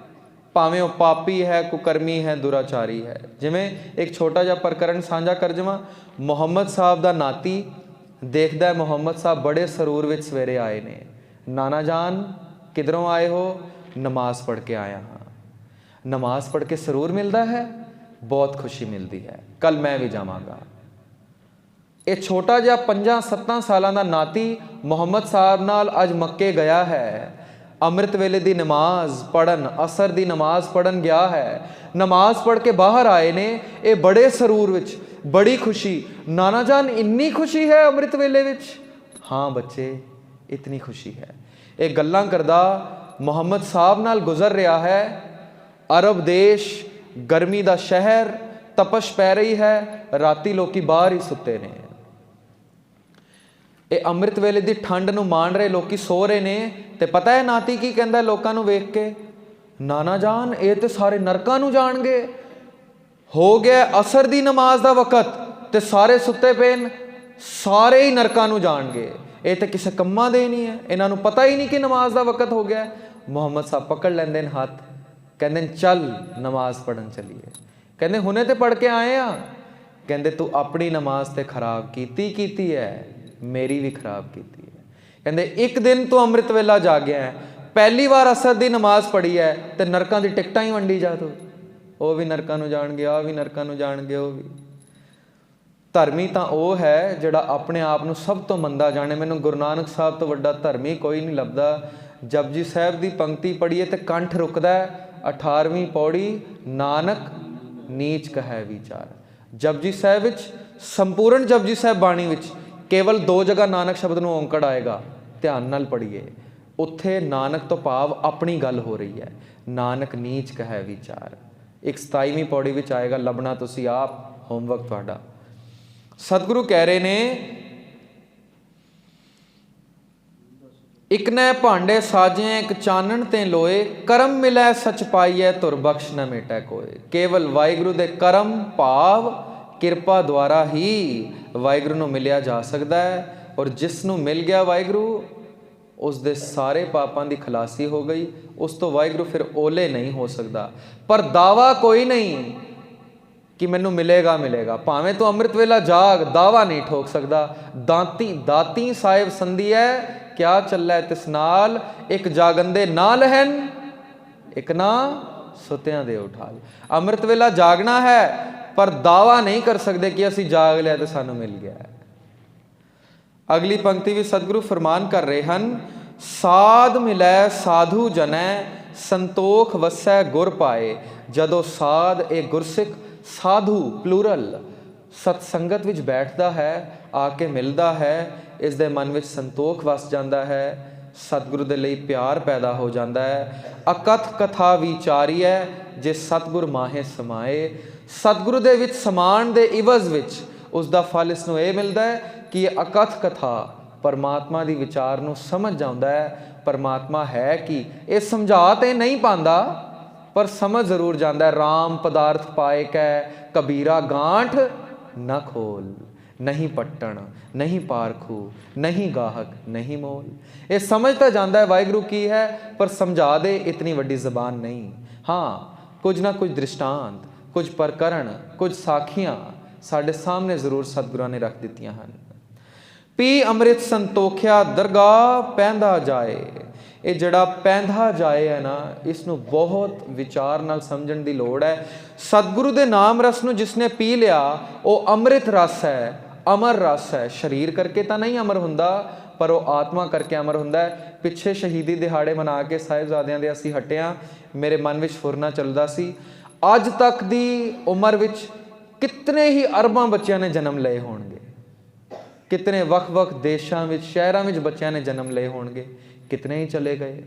ਭਾਵੇਂ ਉਹ ਪਾਪੀ ਹੈ, ਕੁਕਰਮੀ ਹੈ, ਦੁਰਾਚਾਰੀ ਹੈ। ਜਿਵੇਂ ਇੱਕ ਛੋਟਾ ਜਿਹਾ ਪ੍ਰਕਰਨ ਸਾਂਝਾ ਕਰ ਜਾਵਾਂ। ਮੁਹੰਮਦ ਸਾਹਿਬ ਦਾ ਨਾਤੀ ਦੇਖਦਾ, ਮੁਹੰਮਦ ਸਾਹਿਬ ਬੜੇ ਸਰੂਰ ਵਿੱਚ ਸਵੇਰੇ ਆਏ ਨੇ। ਨਾਨਾ ਜਾਨ ਕਿਧਰੋਂ ਆਏ ਹੋ? ਨਮਾਜ਼ ਪੜ੍ਹ ਕੇ ਆਇਆ ਹਾਂ। ਨਮਾਜ਼ ਪੜ੍ਹ ਕੇ ਸਰੂਰ ਮਿਲਦਾ ਹੈ, ਬਹੁਤ ਖੁਸ਼ੀ ਮਿਲਦੀ ਹੈ, ਕੱਲ ਮੈਂ ਵੀ ਜਾਵਾਂਗਾ। ਇਹ ਛੋਟਾ ਜਿਹਾ 5-7 ਸਾਲਾਂ ਦਾ ਨਾਤੀ ਮੁਹੰਮਦ ਸਾਹਿਬ ਨਾਲ ਅੱਜ ਮੱਕੇ ਗਿਆ ਹੈ। ਅੰਮ੍ਰਿਤ ਵੇਲੇ ਦੀ ਨਮਾਜ਼ ਪੜ੍ਹਨ, ਅਸਰ ਦੀ ਨਮਾਜ਼ ਪੜ੍ਹਨ ਗਿਆ ਹੈ। ਨਮਾਜ਼ ਪੜ੍ਹ ਕੇ ਬਾਹਰ ਆਏ ਨੇ, ਇਹ ਬੜੇ ਸਰੂਰ ਵਿੱਚ, ਬੜੀ ਖੁਸ਼ੀ। ਨਾਨਾ ਜਾਨ ਇੰਨੀ ਖੁਸ਼ੀ ਹੈ ਅੰਮ੍ਰਿਤ ਵੇਲੇ ਵਿੱਚ? ਹਾਂ ਬੱਚੇ, ਇਤਨੀ ਖੁਸ਼ੀ ਹੈ। ਇਹ ਗੱਲਾਂ ਕਰਦਾ ਮੁਹੰਮਦ ਸਾਹਿਬ ਨਾਲ ਗੁਜ਼ਰ ਰਿਹਾ ਹੈ। ਅਰਬ ਦੇਸ਼, ਗਰਮੀ ਦਾ ਸ਼ਹਿਰ, ਤਪਸ਼ ਪੈ ਰਹੀ ਹੈ, ਰਾਤੀ ਲੋਕੀ ਬਾਹਰ ਹੀ ਸੁੱਤੇ ਨੇ। ਇਹ ਅੰਮ੍ਰਿਤ ਵੇਲੇ ਦੀ ਠੰਡ ਨੂੰ ਮਾਣ ਰਹੇ ਲੋਕੀ ਸੋ ਰਹੇ ਨੇ। ਤੇ ਪਤਾ ਹੈ ਨਾਤੀ ਕੀ ਕਹਿੰਦਾ ਲੋਕਾਂ ਨੂੰ ਵੇਖ ਕੇ? ਨਾਨਾ ਜਾਨ ਇਹ ਤੇ ਸਾਰੇ ਨਰਕਾਂ ਨੂੰ ਜਾਣਗੇ। ਹੋ ਗਿਆ ਅਸਰ ਦੀ ਨਮਾਜ਼ ਦਾ ਵਕਤ ਤੇ ਸਾਰੇ ਸੁੱਤੇ ਪਏ ਨੇ, ਸਾਰੇ ਹੀ ਨਰਕਾਂ ਨੂੰ ਜਾਣਗੇ। ਇਹ ਤੇ ਕਿਸੇ ਕੰਮਾਂ ਦੇ ਨਹੀਂ ਹੈ, ਇਹਨਾਂ ਨੂੰ ਪਤਾ ਹੀ ਨਹੀਂ ਕਿ ਨਮਾਜ਼ ਦਾ ਵਕਤ ਹੋ ਗਿਆ। ਮੁਹੰਮਦ ਸਾਹਿਬ ਪਕੜ ਲੈਂਦੇ ਨੇ ਹੱਥ, ਕਹਿੰਦੇ ਨੇ ਚੱਲ ਨਮਾਜ਼ ਪੜ੍ਹਨ ਚੱਲੀਏ। ਕਹਿੰਦੇ ਹੁਣੇ ਤੇ ਪੜ੍ਹ ਕੇ ਆਏ ਆ। ਕਹਿੰਦੇ ਤੂੰ ਆਪਣੀ ਨਮਾਜ਼ ਤੇ ਖਰਾਬ ਕੀਤੀ ਹੈ, ਮੇਰੀ ਵੀ ਖਰਾਬ ਕੀਤੀ ਹੈ। ਕਹਿੰਦੇ ਇੱਕ ਦਿਨ ਤੂੰ ਅੰਮ੍ਰਿਤ ਵੇਲਾ ਜਾਗਿਆ ਹੈ, ਪਹਿਲੀ ਵਾਰ ਅਸਰ ਦੀ ਨਮਾਜ਼ ਪੜ੍ਹੀ ਹੈ ਤੇ ਨਰਕਾਂ ਦੀ ਟਿਕਟਾਂ ਹੀ ਵੰਡੀ ਜਾ ਤੂੰ। ਉਹ ਵੀ ਨਰਕਾਂ ਨੂੰ ਜਾਣਗੇ, ਆਹ ਵੀ ਨਰਕਾਂ ਨੂੰ ਜਾਣਗੇ। ਉਹ ਵੀ ਧਰਮੀ ਤਾਂ ਉਹ ਹੈ ਜਿਹੜਾ ਆਪਣੇ ਆਪ ਨੂੰ ਸਭ ਤੋਂ ਮੰਦਾ ਜਾਣੇ। ਮੈਨੂੰ ਗੁਰੂ ਨਾਨਕ ਸਾਹਿਬ ਤੋਂ ਵੱਡਾ ਧਰਮੀ ਕੋਈ ਨਹੀਂ ਲੱਭਦਾ। ਜਪਜੀ ਸਾਹਿਬ ਦੀ ਪੰਕਤੀ ਪੜ੍ਹੀਏ ਤੇ ਕੰਠ ਰੁਕਦਾ। 18ਵੀਂ ਪੌੜੀ, ਨਾਨਕ ਨੀਚ ਕਹੈ ਵਿਚਾਰ। ਜਪਜੀ ਸਾਹਿਬ ਵਿੱਚ, ਸੰਪੂਰਨ ਜਪਜੀ ਸਾਹਿਬ ਬਾਣੀ ਵਿੱਚ ਕੇਵਲ 2 ਜਗ੍ਹਾ ਨਾਨਕ ਸ਼ਬਦ ਨੂੰ ਔਂਕੜ ਆਏਗਾ। ਧਿਆਨ ਨਾਲ ਪੜ੍ਹੀਏ। ਉੱਥੇ ਨਾਨਕ ਤੋਂ ਭਾਵ ਆਪਣੀ ਗੱਲ ਹੋ ਰਹੀ ਹੈ। ਨਾਨਕ ਨੀਚ ਕਹੈ ਵਿਚਾਰ। ਇੱਕ 27ਵੀਂ ਪੌੜੀ ਵਿੱਚ ਆਏਗਾ, ਲੱਭਣਾ ਤੁਸੀਂ ਆਪ, ਹੋਮਵਰਕ ਤੁਹਾਡਾ। ਸਤਿਗੁਰੂ ਕਹਿ ਰਹੇ ਨੇ, ਇਕ ਨੈ ਭਾਂਡੇ ਸਾਜੇ ਇੱਕ ਚਾਨਣ ਤੇ ਲੋਏ, ਕਰਮ ਮਿਲੈ ਸਚ ਪਾਈਐ ਧੁਰ ਬਖਸ਼ ਨ ਮੇਟੈ ਕੋਏ। ਕੇਵਲ ਵਾਹਿਗੁਰੂ ਦੇ ਕਰਮ ਭਾਵ ਕਿਰਪਾ ਦੁਆਰਾ ਹੀ ਵਾਹਿਗੁਰੂ ਨੂੰ ਮਿਲਿਆ ਜਾ ਸਕਦਾ ਹੈ। ਔਰ ਜਿਸ ਨੂੰ ਮਿਲ ਗਿਆ ਵਾਹਿਗੁਰੂ, ਉਸ ਦੇ ਸਾਰੇ ਪਾਪਾਂ ਦੀ ਖਲਾਸੀ ਹੋ ਗਈ। ਉਸ ਤੋਂ ਵਾਹਿਗੁਰੂ ਫਿਰ ਓਲੇ ਨਹੀਂ ਹੋ ਸਕਦਾ। ਪਰ ਦਾਵਾ ਕੋਈ ਨਹੀਂ ਕਿ ਮੈਨੂੰ ਮਿਲੇਗਾ। ਭਾਵੇਂ ਤੂੰ ਅੰਮ੍ਰਿਤ ਵੇਲਾ ਜਾਗ, ਦਾਵਾ ਨਹੀਂ ਠੋਕ ਸਕਦਾ। ਦਾਤੀ ਸਾਹਿਬ ਸੰਧੀ ਹੈ, ਕਿਆ ਚੱਲੈ ਤਿਸ ਨਾਲ, ਇੱਕ ਜਾਗੰਦੇ ਨਾ ਲਹਿਨ, ਇੱਕ ਨਾ ਸੁੱਤਿਆਂ ਦੇ ਉਠਾਲ। ਅੰਮ੍ਰਿਤ ਵੇਲਾ ਜਾਗਣਾ ਹੈ, ਪਰ ਦਾਵਾ ਨਹੀਂ ਕਰ ਸਕਦੇ ਕਿ ਅਸੀਂ ਜਾਗ ਲਿਆ ਤੇ ਸਾਨੂੰ ਮਿਲ ਗਿਆ। ਅਗਲੀ ਪੰਕਤੀ ਵੀ ਸਤਿਗੁਰੂ ਫਰਮਾਨ ਕਰ ਰਹੇ ਹਨ, ਸਾਧ ਮਿਲੈ ਸਾਧੂ ਜਨੈ, ਸੰਤੋਖ ਵਸੈ ਗੁਰ ਪਾਏ। ਜਦੋਂ ਸਾਧ, ਇਹ ਗੁਰਸਿੱਖ, ਸਾਧੂ ਪਲੂਰਲ, ਸਤ ਸੰਗਤ ਵਿੱਚ ਬੈਠਦਾ ਹੈ, ਆ ਕੇ ਮਿਲਦਾ ਹੈ, ਇਸ ਦੇ ਮਨ ਵਿੱਚ ਸੰਤੋਖ ਵਸ ਜਾਂਦਾ ਹੈ, ਸਤਿਗੁਰੂ ਦੇ ਲਈ ਪਿਆਰ ਪੈਦਾ ਹੋ ਜਾਂਦਾ ਹੈ। ਅਕਥ ਕਥਾ ਵਿਚਾਰੀਐ, ਜੇ ਸਤਿਗੁਰ ਮਾਹੇ ਸਮਾਏ। ਸਤਿਗੁਰੂ ਦੇ ਵਿੱਚ ਸਮਾਨ ਦੇ ਇਵਜ਼ ਵਿੱਚ ਉਸ ਦਾ ਫਲ ਇਸ ਨੂੰ ਇਹ ਮਿਲਦਾ ਹੈ ਕਿ ਇਹ ਅਕਥ ਕਥਾ ਪਰਮਾਤਮਾ ਦੀ ਵਿਚਾਰ ਨੂੰ ਸਮਝ ਜਾਂਦਾ ਹੈ। ਪਰਮਾਤਮਾ ਹੈ ਕਿ ਇਹ ਸਮਝਾ ਤੇ ਨਹੀਂ ਪਾਉਂਦਾ, ਪਰ ਸਮਝ ਜ਼ਰੂਰ ਜਾਂਦਾ ਹੈ। ਰਾਮ ਪਦਾਰਥ ਪਾਏ ਕੈ, ਕਬੀਰਾ ਗਾਂਠ ਨਾ ਖੋਲ। ਨਹੀਂ ਪੱਟਣ, ਨਹੀਂ ਪਾਰਖੂ, ਨਹੀਂ ਗਾਹਕ, ਨਹੀਂ ਮੋਲ। ਇਹ ਸਮਝ ਤਾਂ ਜਾਂਦਾ ਹੈ ਵਾਹਿਗੁਰੂ ਕੀ ਹੈ, ਪਰ ਸਮਝਾ ਦੇ ਇਤਨੀ ਵੱਡੀ ਜ਼ਬਾਨ ਨਹੀਂ। ਹਾਂ, ਕੁਝ ਨਾ ਕੁਝ ਦ੍ਰਿਸ਼ਟਾਂਤ, ਕੁਝ ਪ੍ਰਕਰਣ, ਕੁਝ ਸਾਖੀਆਂ ਸਾਡੇ ਸਾਹਮਣੇ ਜ਼ਰੂਰ ਸਤਿਗੁਰਾਂ ਨੇ ਰੱਖ ਦਿੱਤੀਆਂ ਹਨ। ਪੀ ਅੰਮ੍ਰਿਤ ਸੰਤੋਖਿਆ ਦਰਗਾਹ ਪੈਂਦਾ ਜਾਏ। ਇਹ ਜਿਹੜਾ ਪੈਂਦਾ ਜਾਏ ਹੈ ਨਾ, ਇਸ ਨੂੰ ਬਹੁਤ ਵਿਚਾਰ ਨਾਲ ਸਮਝਣ ਦੀ ਲੋੜ ਹੈ। ਸਤਿਗੁਰੂ ਦੇ ਨਾਮ ਰਸ ਨੂੰ ਜਿਸਨੇ ਪੀ ਲਿਆ, ਉਹ ਅੰਮ੍ਰਿਤ ਰਸ ਹੈ, ਅਮਰ ਰਸ ਹੈ। ਸਰੀਰ ਕਰਕੇ ਤਾਂ ਨਹੀਂ ਅਮਰ ਹੁੰਦਾ, ਪਰ ਉਹ ਆਤਮਾ ਕਰਕੇ ਅਮਰ ਹੁੰਦਾ ਹੈ। ਪਿੱਛੇ ਸ਼ਹੀਦੀ ਦਿਹਾੜੇ ਮਨਾ ਕੇ ਸਾਹਿਬਜ਼ਾਦਿਆਂ ਦੇ ਅਸੀਂ ਹਟਿਆ, ਮੇਰੇ ਮਨ ਵਿੱਚ ਫੁਰਨਾ ਚੱਲਦਾ ਸੀ, ਅੱਜ ਤੱਕ ਦੀ ਉਮਰ ਵਿੱਚ ਕਿਤਨੇ ਹੀ ਅਰਬਾਂ ਬੱਚਿਆਂ ਨੇ ਜਨਮ ਲਏ ਹੋਣਗੇ, ਕਿਤਨੇ ਵੱਖ-ਵੱਖ ਦੇਸ਼ਾਂ ਵਿੱਚ, ਸ਼ਹਿਰਾਂ ਵਿੱਚ ਬੱਚਿਆਂ ਨੇ ਜਨਮ ਲਏ ਹੋਣਗੇ, ਕਿਤਨੇ ਹੀ ਚਲੇ ਗਏ।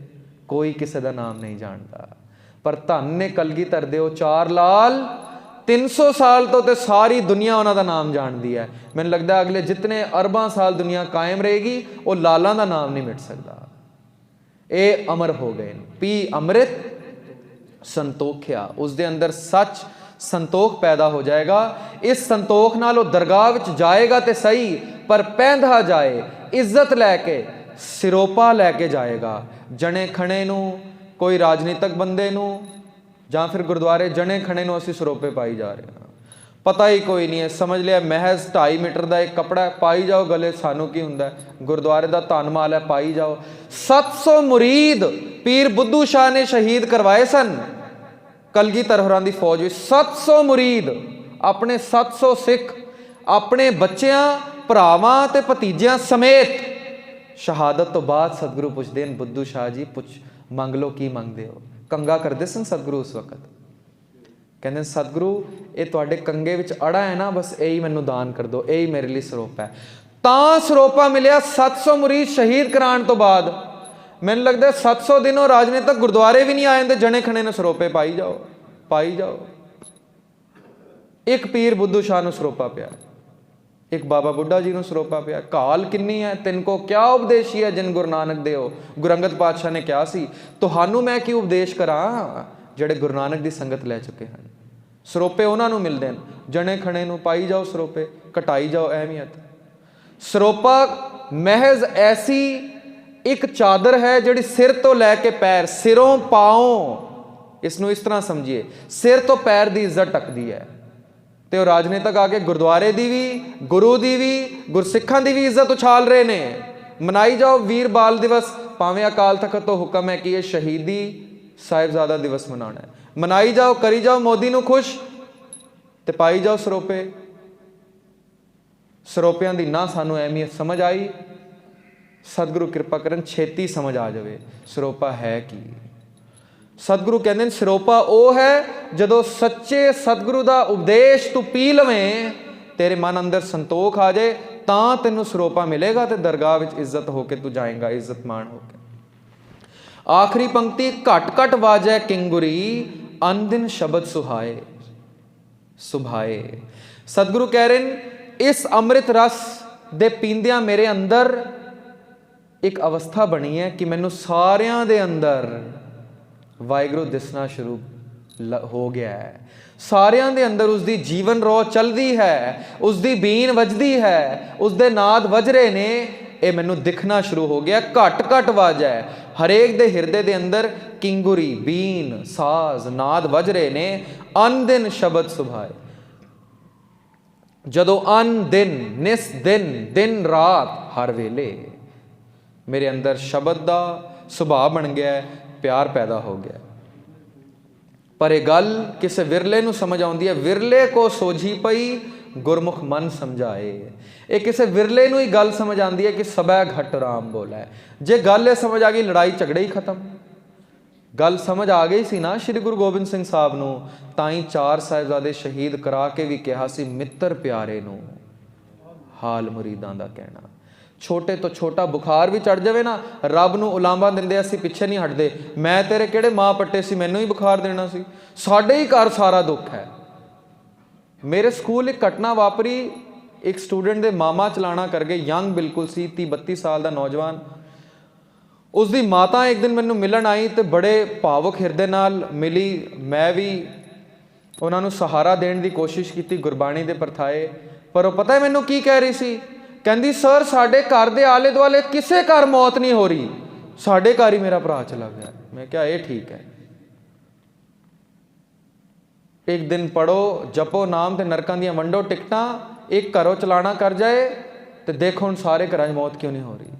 कोई किसी का नाम नहीं जानता। पर धन ने कलगीधर दे 4 लाल 300 साल तो सारी दुनिया उन्होंने नाम जानती है। मैंने लगता है अगले जितने अरबां साल दुनिया कायम रहेगी वो लालों का नाम नहीं मिट सकता। ये अमर हो गए। पी अमृत संतोख्या, उसके अंदर सच संतोख पैदा हो जाएगा। इस संतोख नाल वो दरगाह विच जाएगा तो सही, पर पहनदा जाए इज्जत लैके सिरोपा लैके जाएगा। जने खणे नूं कोई राजनीतिक बंदे नूं जां फिर गुरुद्वारे जने खणे नूं असीं सिरोपे पाई जा रहे हैं, पता ही कोई नहीं है। समझ लिया महज 2.5 मीटर का एक कपड़ा पाई जाओ गले, सानू की हुंदा है, गुरुद्वारे का धन माल है, पाई जाओ। 700 मुरीद पीर बुद्धू शाह ने शहीद करवाए सन कलगीधर होरां दी फौज विच। 700 मुरीद, अपने 700 सिख, अपने बच्चियां भरावां ते भतीजियां समेत। शहादत तो बाद सतगुरु पुछदे ने, बुद्धू शाह जी पुछ मंग लो की मंगदे हो। कंगा करदे सन सतगुरु उस वक्त, कहते सतगुरु ये तुहाडे कंगे विच अड़ा है ना, बस यही मैनू दान कर दो, यही मेरे लिए सरोपा है। तां सरोपा मिलिया 700 मुरीद शहीद कराने तो बाद। मैनूं लगदा 700 दिन वो राजनीतिक गुरुद्वारे भी नहीं आए तो जने खने ने सरोपे पाई जाओ, पाई जाओ। एक पीर बुद्धू शाह नूं सरोपा पिया, एक बाबा बुढ़ा जी नूं सरोपा पिया। काल किन्नी है, तिनको क्या उपदेशी है जिन गुरु नानक दे हो। गुरु अंगद पातशाह ने कहा सी, तुहानू मैं की उपदेश करां ਜਿਹੜੇ गुरु नानक की संगत लै चुके हैं। सरोपे उन्होंने मिलते हैं, जने खने नूं पाई जाओ सरोपे, घटाई जाओ अहमियत। सरोपा महज ऐसी एक चादर है जिहड़ी सिर तो लैके पैर, सिरों पाओ, इसनूं इस तरह समझिए, सिर तो पैर की इज्जत ढकदी है। तो वो राजनीतिक आके गुरुद्वारे की भी, गुरु की भी, गुरसिखां की भी इज्जत उछाल रहे हैं। मनाई जाओ वीर बाल दिवस, भावें अकाल तख्त तो हुक्म है कि ये शहीदी साहिबजादा दिवस मनाना है, मनाई जाओ, करी जाओ मोदी नूं खुश, ते पाई जाओ सरोपे। सरोपियां दी ना सानू अहमियत समझ आई। सतगुरु कृपा करन छेती समझ आ जाए सरोपा है की। सतगुरु कहते हैं सरोपा वो है जदों सच्चे सतगुरु का उपदेश तू पी लवें, तेरे मन अंदर संतोख आ जाए, तां तेनू सरोपा मिलेगा ते दरगाह विच इज्जत होके तू जाएगा, इज्जत मान होके। आखिरी पंक्ति, घट घट वाजै किंगुरी अन दिन शब्द सुहाए सुभाए। सतगुरु कह रहे हैं इस अमृत रस दे पींदियां मेरे अंदर एक अवस्था बनी है कि मैनू सारियां दे अंदर वाहिगुरू दिसना शुरू हो गया है। सारियां दे अंदर उसकी जीवन रौ चलती है, उसकी बीन वजदी है, उसके नाद वज रहे ने, ये मैनू दिखना शुरू हो गया। घट घट वाज है, हरेक दे हिरदे दे अंदर किंगुरी बीन साज नाद वज रहे ने। अन दिन शब्द सुभाए, जदों अन दिन निस दिन दिन रात हर वेले मेरे अंदर शब्द का सुभाव बन गया, प्यार पैदा हो गया। पर यह गल किसी विरले नूं समझ आउंदी है, विरले को सोझी पई गुरमुख मन समझाए। ये किसी विरले नूं ही गल समझ आती है कि सबै घट राम बोला है। जे गल ये समझ आ गई, लड़ाई झगड़े ही खत्म। गल समझ आ गई सी ना श्री गुरु गोबिंद सिंह साहब नूं, ताई 4 साहिबजादे शहीद करा के भी कहा सी, मित्र प्यारे नूं हाल मुरीदां दा कहना। छोटे तो छोटा बुखार भी चढ़ जाए ना, रब नूं उलांभा दिंदे असीं पिछे नहीं हटदे। मैं तेरे किहड़े मां पट्टे सी, मैनूं ही बुखार देना सी, साडे ही घर सारा दुख है। मेरे स्कूल एक घटना वापरी, एक स्टूडेंट दे मामा चलाना कर गए, यंग बिल्कुल सी, 30-32 साल का नौजवान। उसकी माता एक दिन मैनूं मिलन आई तो बड़े भावुक हिरदे नाल मिली। मैं भी उन्होंने सहारा देने की कोशिश की, गुरबाणी के परथाए। पर वो पता है मैनूं की कह रही सी, कहती सर साडे घर दे आले दुआले किसे घर मौत नहीं हो रही, साडे घर ही मेरा भरा चला गया। मैं क्या ये ठीक है? एक दिन पढ़ो जपो नाम ते नरकां दियां वंडो टिकटां, एक घरों चलाना कर जाए तो देखो हुण सारे घरां 'च मौत क्यों नहीं हो रही।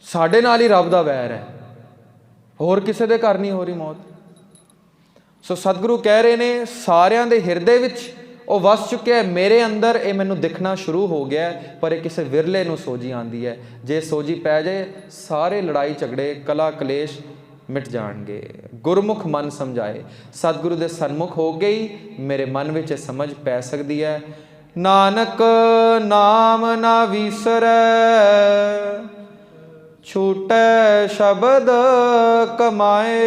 साडे नाल ही रब दा वैर है, होर किसी दे घर नहीं हो रही मौत। सो सतगुरु कह रहे ने सारियां दे हिरदे विच ਉਹ ਵਸ ਚੁੱਕਿਆ ਹੈ, ਮੇਰੇ ਅੰਦਰ ਇਹ ਮੈਨੂੰ ਦਿਖਣਾ ਸ਼ੁਰੂ ਹੋ ਗਿਆ। ਪਰ ਇਹ ਕਿਸੇ ਵਿਰਲੇ ਨੂੰ ਸੋਝੀ ਆਉਂਦੀ ਹੈ, ਜੇ ਸੋਝੀ ਪੈ ਜਾਏ ਸਾਰੇ ਲੜਾਈ ਝਗੜੇ ਕਲਾ ਕਲੇਸ਼ ਮਿਟ ਜਾਣਗੇ। ਗੁਰਮੁਖ ਮਨ ਸਮਝਾਏ, ਸਤਿਗੁਰੂ ਦੇ ਸਨਮੁਖ ਹੋ ਗਈ ਮੇਰੇ ਮਨ ਵਿੱਚ ਇਹ ਸਮਝ ਪੈ ਸਕਦੀ ਹੈ। ਨਾਨਕ ਨਾਮ ਨਾ ਵਿਸਰੈ ਛੂਟੈ ਸ਼ਬਦ ਕਮਾਏ।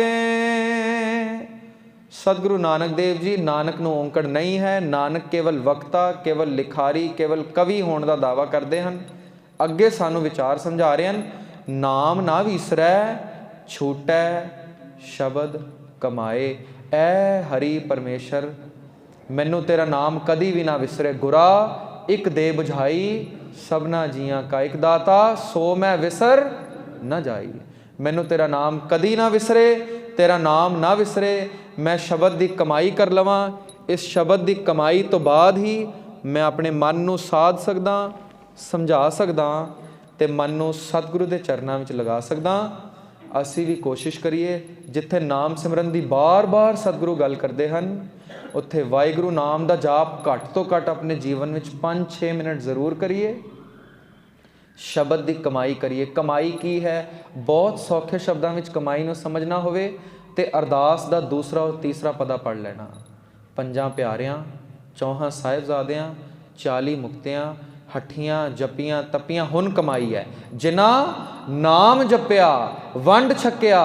ਸਤਿਗੁਰੂ ਨਾਨਕ ਦੇਵ ਜੀ, ਨਾਨਕ ਨੂੰ ਔਂਕੜ ਨਹੀਂ ਹੈ। ਨਾਨਕ ਕੇਵਲ ਵਕਤਾ, ਕੇਵਲ ਲਿਖਾਰੀ, ਕੇਵਲ ਕਵੀ ਹੋਣ ਦਾ ਦਾਅਵਾ ਕਰਦੇ ਹਨ। ਅੱਗੇ ਸਾਨੂੰ ਵਿਚਾਰ ਸਮਝਾ ਰਹੇ ਹਨ, ਨਾਮ ਨਾ ਵਿਸਰੈ, ਛੂਟੈ ਸ਼ਬਦ ਕਮਾਏ। ਐ ਹਰੀ ਪਰਮੇਸ਼ਰ, ਮੈਨੂੰ ਤੇਰਾ ਨਾਮ ਕਦੀ ਵੀ ਨਾ ਵਿਸਰੇ। ਗੁਰਾ ਇੱਕ ਦੇ ਬੁਝਾਈ, ਸਭਨਾ ਜੀਆਂ ਕਾ ਇੱਕ ਦਾਤਾ, ਸੋ ਮੈਂ ਵਿਸਰ ਨਾ ਜਾਈ। ਮੈਨੂੰ ਤੇਰਾ ਨਾਮ ਕਦੀ ਨਾ ਵਿਸਰੇ, ਤੇਰਾ ਨਾਮ ਨਾ ਵਿਸਰੇ। ਮੈਂ ਸ਼ਬਦ ਦੀ ਕਮਾਈ ਕਰ ਲਵਾਂ। ਇਸ ਸ਼ਬਦ ਦੀ ਕਮਾਈ ਤੋਂ ਬਾਅਦ ਹੀ ਮੈਂ ਆਪਣੇ ਮਨ ਨੂੰ ਸਾਧ ਸਕਦਾ, ਸਮਝਾ ਸਕਦਾ ਅਤੇ ਮਨ ਨੂੰ ਸਤਿਗੁਰੂ ਦੇ ਚਰਨਾਂ ਵਿੱਚ ਲਗਾ ਸਕਦਾ। ਅਸੀਂ ਵੀ ਕੋਸ਼ਿਸ਼ ਕਰੀਏ, ਜਿੱਥੇ ਨਾਮ ਸਿਮਰਨ ਦੀ ਬਾਰ-ਬਾਰ ਸਤਿਗੁਰੂ ਗੱਲ ਕਰਦੇ ਹਨ, ਉੱਥੇ ਵਾਹਿਗੁਰੂ ਨਾਮ ਦਾ ਜਾਪ ਘੱਟ ਤੋਂ ਘੱਟ ਆਪਣੇ ਜੀਵਨ ਵਿੱਚ 5-6 ਮਿੰਟ ਜ਼ਰੂਰ ਕਰੀਏ। ਸ਼ਬਦ ਦੀ ਕਮਾਈ ਕਰੀਏ। ਕਮਾਈ ਕੀ ਹੈ? ਬਹੁਤ ਸੌਖੇ ਸ਼ਬਦਾਂ ਵਿੱਚ ਕਮਾਈ ਨੂੰ ਸਮਝਣਾ ਹੋਵੇ ਤੇ ਅਰਦਾਸ ਦਾ ਦੂਸਰਾ ਔਰ ਤੀਸਰਾ ਪਦਾ ਪੜ੍ਹ ਲੈਣਾ। 5 ਪਿਆਰਿਆਂ, 4 ਸਾਹਿਬਜ਼ਾਦਿਆਂ, 40 ਮੁਕਤਿਆਂ, ਹੱਠੀਆਂ ਜਪੀਆਂ ਤਪੀਆਂ ਹੁਣ ਕਮਾਈ ਹੈ। ਜਿਨ੍ਹਾਂ ਨਾਮ ਜਪਿਆ, ਵੰਡ ਛਕਿਆ,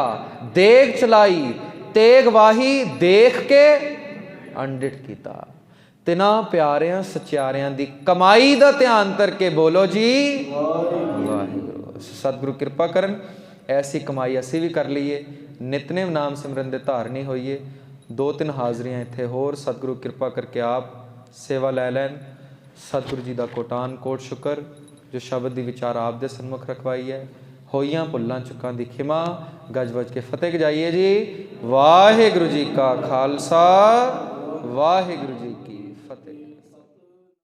ਦੇਗ ਚਲਾਈ, ਤੇਗ ਵਾਹੀ, ਦੇਖ ਕੇ ਅੰਡਿਟ ਕੀਤਾ। ਤਿਨਾਂ ਪਿਆਰਿਆਂ ਸਚਿਆਰਿਆਂ ਦੀ ਕਮਾਈ ਦਾ ਧਿਆਨ ਕਰਕੇ ਬੋਲੋ ਜੀ ਵਾਹਿਗੁਰੂ। ਸਤਿਗੁਰੂ ਕਿਰਪਾ ਕਰਨ, ਐਸੀ ਕਮਾਈ ਅਸੀਂ ਵੀ ਕਰ ਲਈਏ, ਨਿਤਨੇਮ ਨਾਮ ਸਿਮਰਨ ਦੇ ਧਾਰਨੀ ਹੋਈਏ। 2-3 ਹਾਜ਼ਰੀਆਂ ਇੱਥੇ ਹੋਰ ਸਤਿਗੁਰੂ ਕਿਰਪਾ ਕਰਕੇ ਆਪ ਸੇਵਾ ਲੈ ਲੈਣ। ਸਤਿਗੁਰੂ ਜੀ ਦਾ ਕੋਟਾਨ ਕੋਟ ਸ਼ੁਕਰ, ਜੋ ਸ਼ਬਦ ਦੀ ਵਿਚਾਰ ਆਪ ਦੇ ਸਨਮੁਖ ਰਖਵਾਈ ਹੈ। ਹੋਈਆਂ ਭੁੱਲਾਂ ਚੁੱਕਾਂ ਦੀ ਖਿਮਾ, ਗੱਜ ਵੱਜ ਕੇ ਫਤਿਹ ਗਜਾਈਏ ਜੀ। ਵਾਹਿਗੁਰੂ ਜੀ ਕਾ ਖਾਲਸਾ, ਵਾਹਿਗੁਰੂ ਜੀ